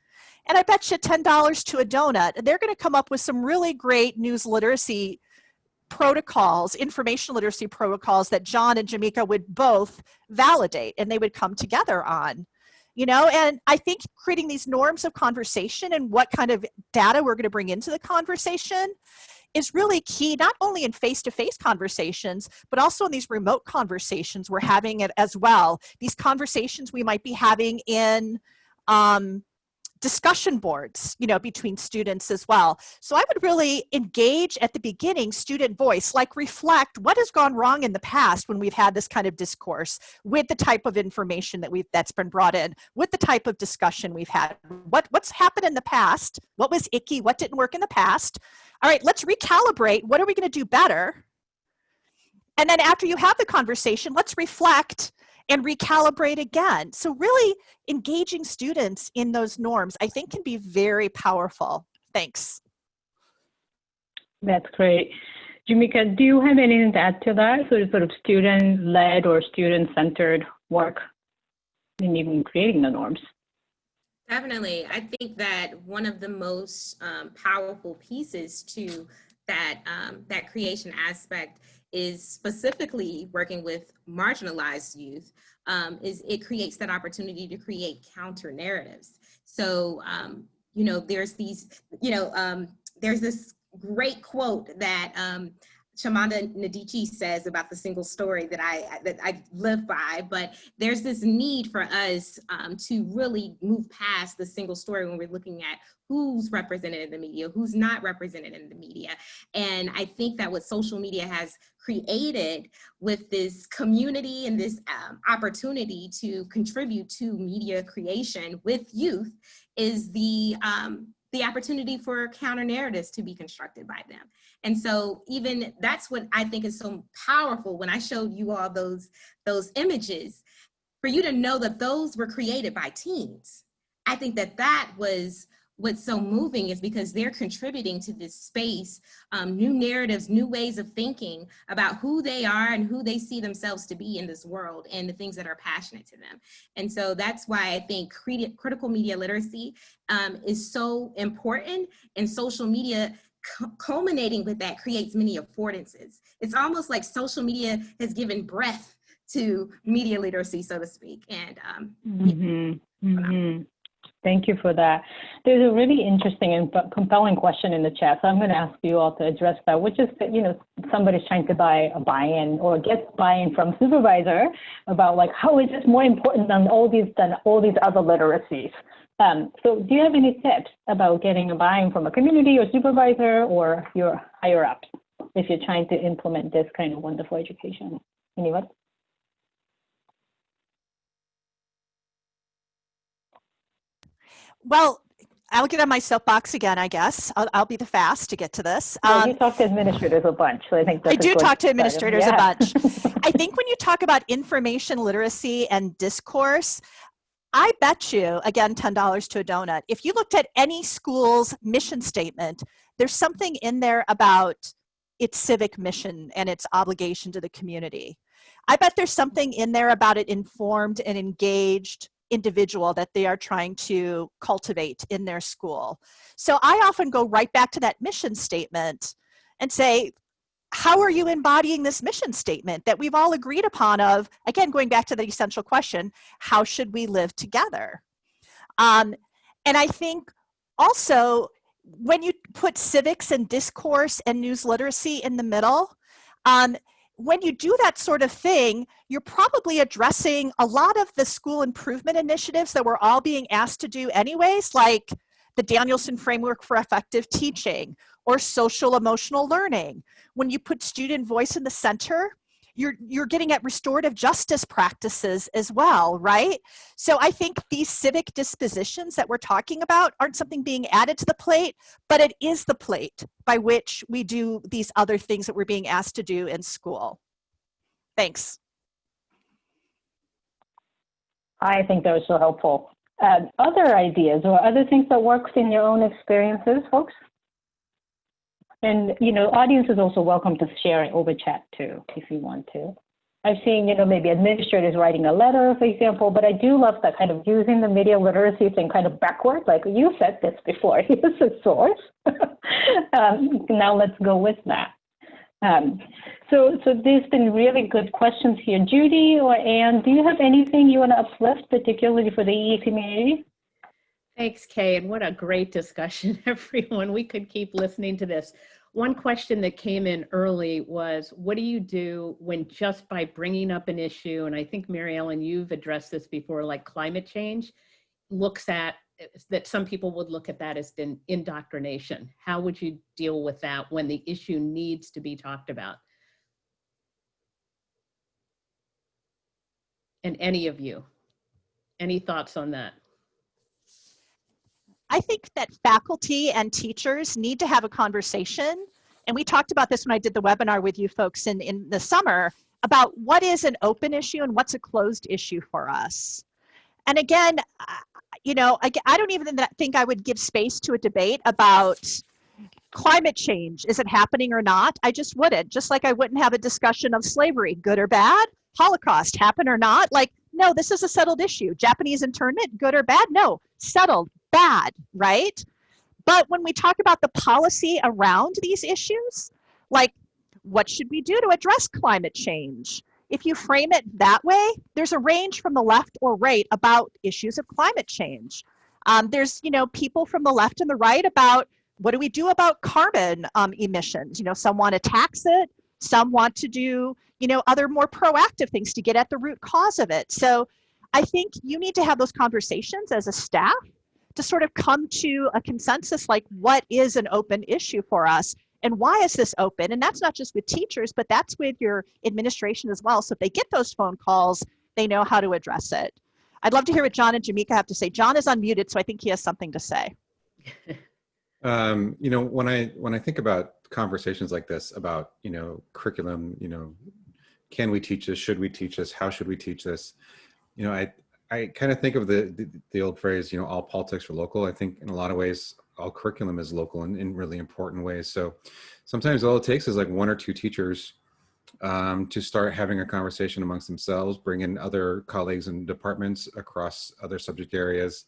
And I bet you $10 to a donut, they're going to come up with some really great news literacy protocols, information literacy protocols that John and Jamika would both validate and they would come together on. And I think creating these norms of conversation and what kind of data we're going to bring into the conversation is really key, not only in face-to-face conversations, but also in these remote conversations we're having it as well. These conversations we might be having in discussion boards, between students as well. So I would really engage at the beginning student voice, like reflect what has gone wrong in the past when we've had this kind of discourse with the type of information that's been brought in, with the type of discussion we've had. What's happened in the past? What was icky? What didn't work in the past? All right, let's recalibrate. What are we going to do better? And then after you have the conversation, let's reflect and recalibrate again. So really engaging students in those norms, I think, can be very powerful. Thanks. That's great. Jamika, do you have anything to add to that? Sort of student-led or student-centered work in even creating the norms? Definitely. I think that one of the most powerful pieces to that creation aspect is specifically working with marginalized youth, is it creates that opportunity to create counter narratives. So, there's there's this great quote that Shamanda Nadichi says about the single story that I live by, but there's this need for us to really move past the single story when we're looking at who's represented in the media, who's not represented in the media. And I think that what social media has created with this community and this opportunity to contribute to media creation with youth is the opportunity for counter narratives to be constructed by them. And so even that's what I think is so powerful when I showed you all those images, for you to know that those were created by teens. I think that was what's so moving, is because they're contributing to this space, new narratives, new ways of thinking about who they are and who they see themselves to be in this world and the things that are passionate to them. And so that's why I think critical media literacy is so important, and social media culminating with that creates many affordances. It's almost like social media has given breath to media literacy, so to speak. And Thank you for that. There's a really interesting and compelling question in the chat, so I'm going to ask you all to address that, which is that, somebody's trying to buy-in or get buy-in from supervisor about how is this more important than all these other literacies. So do you have any tips about getting a buy-in from a community or supervisor or your higher ups if you're trying to implement this kind of wonderful education? Anyone? Well, I'll get on my soapbox again, I guess. I'll be the fast to get to this. Well, you talk to administrators a bunch, so I think that's I do talk to administrators a bunch. I think when you talk about information literacy and discourse, I bet you, again, $10 to a donut, if you looked at any school's mission statement, there's something in there about its civic mission and its obligation to the community. I bet there's something in there about an informed and engaged individual that they are trying to cultivate in their school. So I often go right back to that mission statement and say, how are you embodying this mission statement that we've all agreed upon of, again, going back to the essential question, how should we live together? And I think also when you put civics and discourse and news literacy in the middle, when you do that sort of thing, you're probably addressing a lot of the school improvement initiatives that we're all being asked to do anyways, like the Danielson Framework for Effective Teaching or social emotional learning. When you put student voice in the center, you're getting at restorative justice practices as well, right? So I think these civic dispositions that we're talking about aren't something being added to the plate, but it is the plate by which we do these other things that we're being asked to do in school. Thanks. I think that was so helpful. Other ideas or other things that works in your own experiences, folks? And, audience is also welcome to share it over chat too, if you want to. I've seen, maybe administrators writing a letter, for example, but I do love that kind of using the media literacy thing kind of backward, like you said this before, here's the source. Now let's go with that. So there's been really good questions here. Judy or Anne, do you have anything you want to uplift, particularly for the EE community? Thanks, Kay, and what a great discussion, everyone. We could keep listening to this. One question that came in early was, what do you do when just by bringing up an issue, and I think Mary Ellen, you've addressed this before, like climate change, looks at that some people would look at that as indoctrination. How would you deal with that when the issue needs to be talked about? And any of you, any thoughts on that? I think that faculty and teachers need to have a conversation. And we talked about this when I did the webinar with you folks in the summer about what is an open issue and what's a closed issue for us. And again, you know, I don't even think I would give space to a debate about climate change. Is it happening or not? I just wouldn't. Just like I wouldn't have a discussion of slavery, good or bad, Holocaust, happen or not. Like, no, this is a settled issue. Japanese internment, good or bad? No, settled, bad, right? But when we talk about the policy around these issues, like what should we do to address climate change? If you frame it that way, there's a range from the left or right about issues of climate change. There's, you know, people from the left and the right about what do we do about carbon emissions? You know, some want to tax it, some want to do, you know, other more proactive things to get at the root cause of it. So I think you need to have those conversations as a staff to sort of come to a consensus, like what is an open issue for us? And why is this open? And that's not just with teachers, but that's with your administration as well. So if they get those phone calls, they know how to address it. I'd love to hear what John and Jamika have to say. John is unmuted, so I think he has something to say. You know, when I think about conversations like this about, you know, curriculum, you know, can we teach this? Should we teach this? How should we teach this? You know, I kind of think of the old phrase, you know, all politics are local. I think in a lot of ways, all curriculum is local in really important ways. So sometimes all it takes is like one or two teachers to start having a conversation amongst themselves, bring in other colleagues and departments across other subject areas.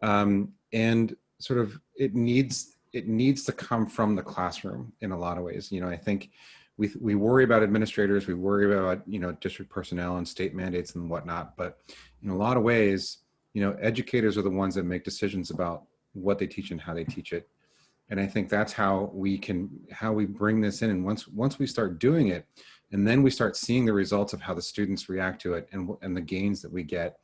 And sort of it needs to come from the classroom in a lot of ways. You know, I think we worry about administrators, we worry about, you know, district personnel and state mandates and whatnot, but in a lot of ways, you know, educators are the ones that make decisions about what they teach and how they teach it. And I think that's how we bring this in. And once we start doing it, and then we start seeing the results of how the students react to it and the gains that we get,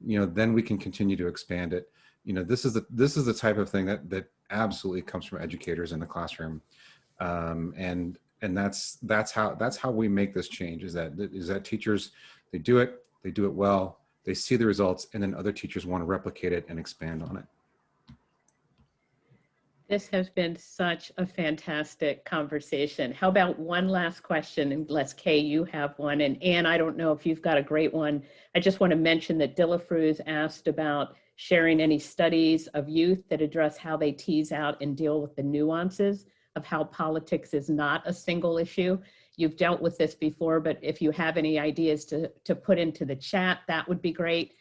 you know, then we can continue to expand it. You know, this is the type of thing that absolutely comes from educators in the classroom. And that's how we make this change, is that teachers, they do it well, they see the results, and then other teachers want to replicate it and expand on it. This has been such a fantastic conversation. How about one last question? And let's, Kay, you have one. And Anne, I don't know if you've got a great one. I just want to mention that Dillafruz asked about sharing any studies of youth that address how they tease out and deal with the nuances of how politics is not a single issue. You've dealt with this before, but if you have any ideas to put into the chat, that would be great.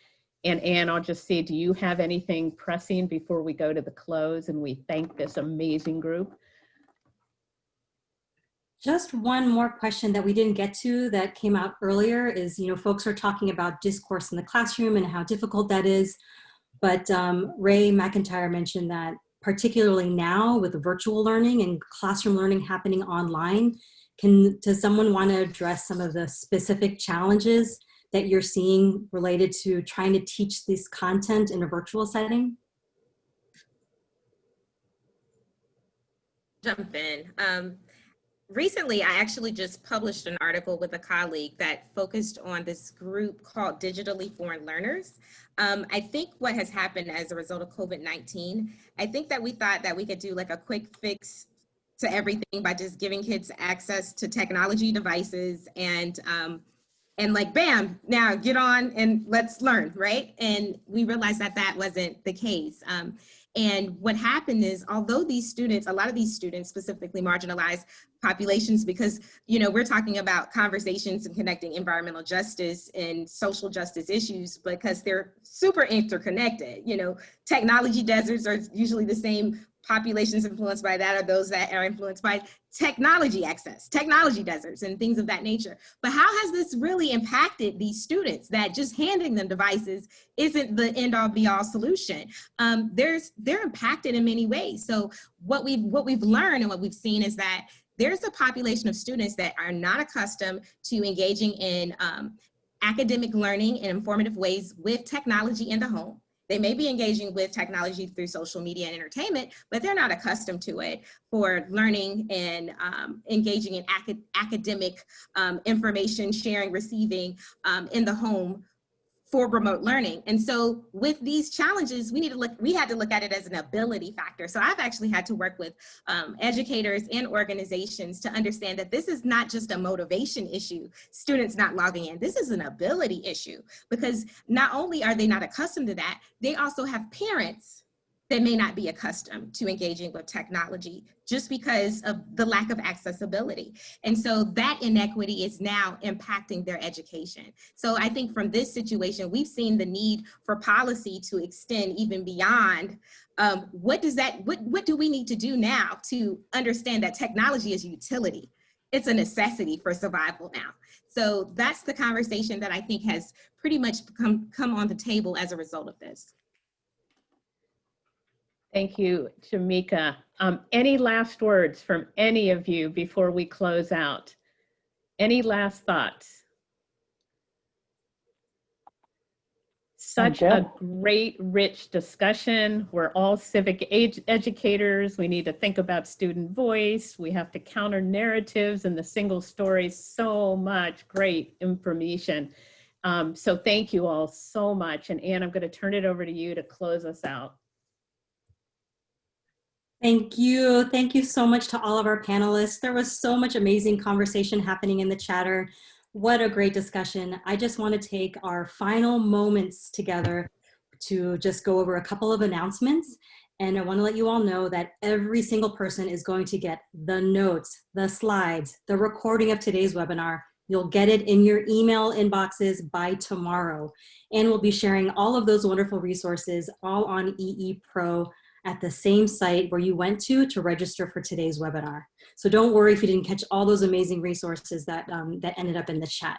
And Anne, I'll just see, do you have anything pressing before we go to the close and we thank this amazing group? Just one more question that we didn't get to that came out earlier is, you know, folks are talking about discourse in the classroom and how difficult that is. But Ray McIntyre mentioned that particularly now with virtual learning and classroom learning happening online, does someone want to address some of the specific challenges that you're seeing related to trying to teach this content in a virtual setting? Jump in. Recently, I actually just published an article with a colleague that focused on this group called Digitally Foreign Learners. I think what has happened as a result of COVID-19, I think that we thought that we could do like a quick fix to everything by just giving kids access to technology devices and like, bam, now get on and let's learn, right? And we realized that that wasn't the case. And what happened is, although these students, a lot of these students, specifically marginalized populations, because, you know, we're talking about conversations and connecting environmental justice and social justice issues because they're super interconnected. You know, technology deserts are usually the same populations influenced by that are those that are influenced by technology access, technology deserts, and things of that nature. But how has this really impacted these students that just handing them devices isn't the end all be all solution? They're impacted in many ways. So what we've learned and what we've seen is that there's a population of students that are not accustomed to engaging in academic learning in informative ways with technology in the home. They may be engaging with technology through social media and entertainment, but they're not accustomed to it for learning and engaging in academic information sharing, receiving in the home for remote learning. And so with these challenges, we had to look at it as an ability factor. So I've actually had to work with educators and organizations to understand that this is not just a motivation issue, students not logging in. This is an ability issue, because not only are they not accustomed to that, they also have parents that may not be accustomed to engaging with technology just because of the lack of accessibility. And so that inequity is now impacting their education. So I think from this situation, we've seen the need for policy to extend even beyond what do we need to do now to understand that technology is a utility? It's a necessity for survival now. So that's the conversation that I think has pretty much come on the table as a result of this. Thank you, Jamika. Any last words from any of you before we close out? Any last thoughts? Such a great, rich discussion. We're all civic educators. We need to think about student voice. We have to counter narratives and the single stories. So much great information. So thank you all so much. And Anne, I'm going to turn it over to you to close us out. Thank you. Thank you so much to all of our panelists. There was so much amazing conversation happening in the chatter. What a great discussion. I just want to take our final moments together to just go over a couple of announcements. And I want to let you all know that every single person is going to get the notes, the slides, the recording of today's webinar. You'll get it in your email inboxes by tomorrow. And we'll be sharing all of those wonderful resources all on EE Pro at the same site where you went to register for today's webinar. So don't worry if you didn't catch all those amazing resources that ended up in the chat.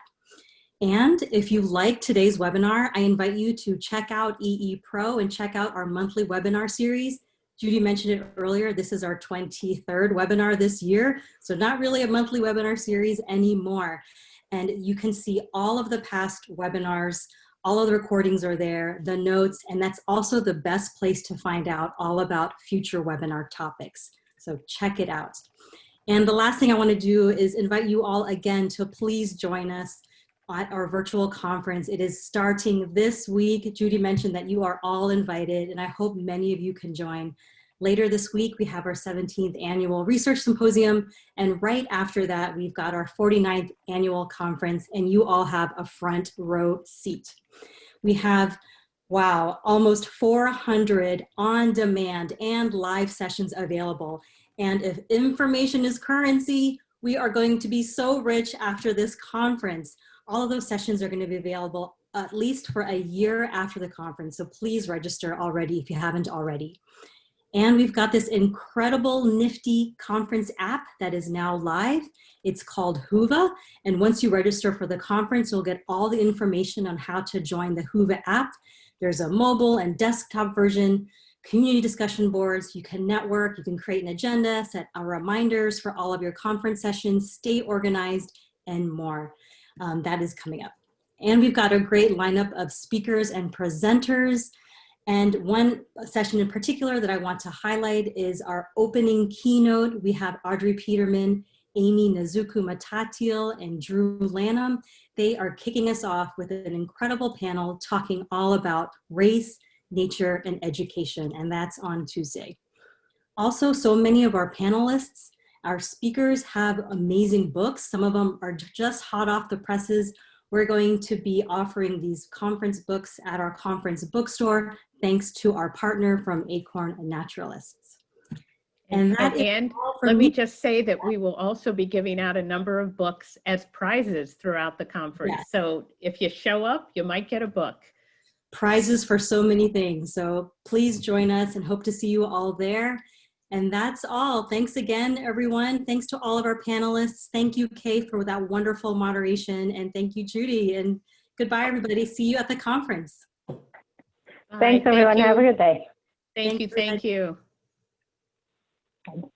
And if you like today's webinar, I invite you to check out EE Pro and check out our monthly webinar series. Judy mentioned it earlier, this is our 23rd webinar this year, so not really a monthly webinar series anymore. And you can see all of the past webinars. All of the recordings are there, the notes, and that's also the best place to find out all about future webinar topics. So check it out. And the last thing I want to do is invite you all again to please join us at our virtual conference. It is starting this week. Judy mentioned that you are all invited, and I hope many of you can join. Later this week, we have our 17th annual research symposium, and right after that, we've got our 49th annual conference, and you all have a front row seat. We have, wow, almost 400 on-demand and live sessions available. And if information is currency, we are going to be so rich after this conference. All of those sessions are going to be available at least for a year after the conference, so please register already if you haven't already. And we've got this incredible nifty conference app that is now live. It's called Whova. And once you register for the conference, you'll get all the information on how to join the Whova app. There's a mobile and desktop version, community discussion boards. You can network, you can create an agenda, set reminders for all of your conference sessions, stay organized, and more. That is coming up. And we've got a great lineup of speakers and presenters. And one session in particular that I want to highlight is our opening keynote. We have Audrey Peterman, Amy Nazuku-Matatiel, and Drew Lanham. They are kicking us off with an incredible panel talking all about race, nature, and education, and that's on Tuesday. Also, so many of our panelists, our speakers have amazing books. Some of them are just hot off the presses. We're going to be offering these conference books at our conference bookstore, thanks to our partner from Acorn Naturalists. And let me just say that we will also be giving out a number of books as prizes throughout the conference. Yeah. So if you show up, you might get a book. Prizes for so many things. So please join us and hope to see you all there. And that's all. Thanks again, everyone. Thanks to all of our panelists. Thank you, Kay, for that wonderful moderation. And thank you, Judy. And goodbye, everybody. See you at the conference. Thanks, everyone. Have a good day. Thank you. Thank you. Bye.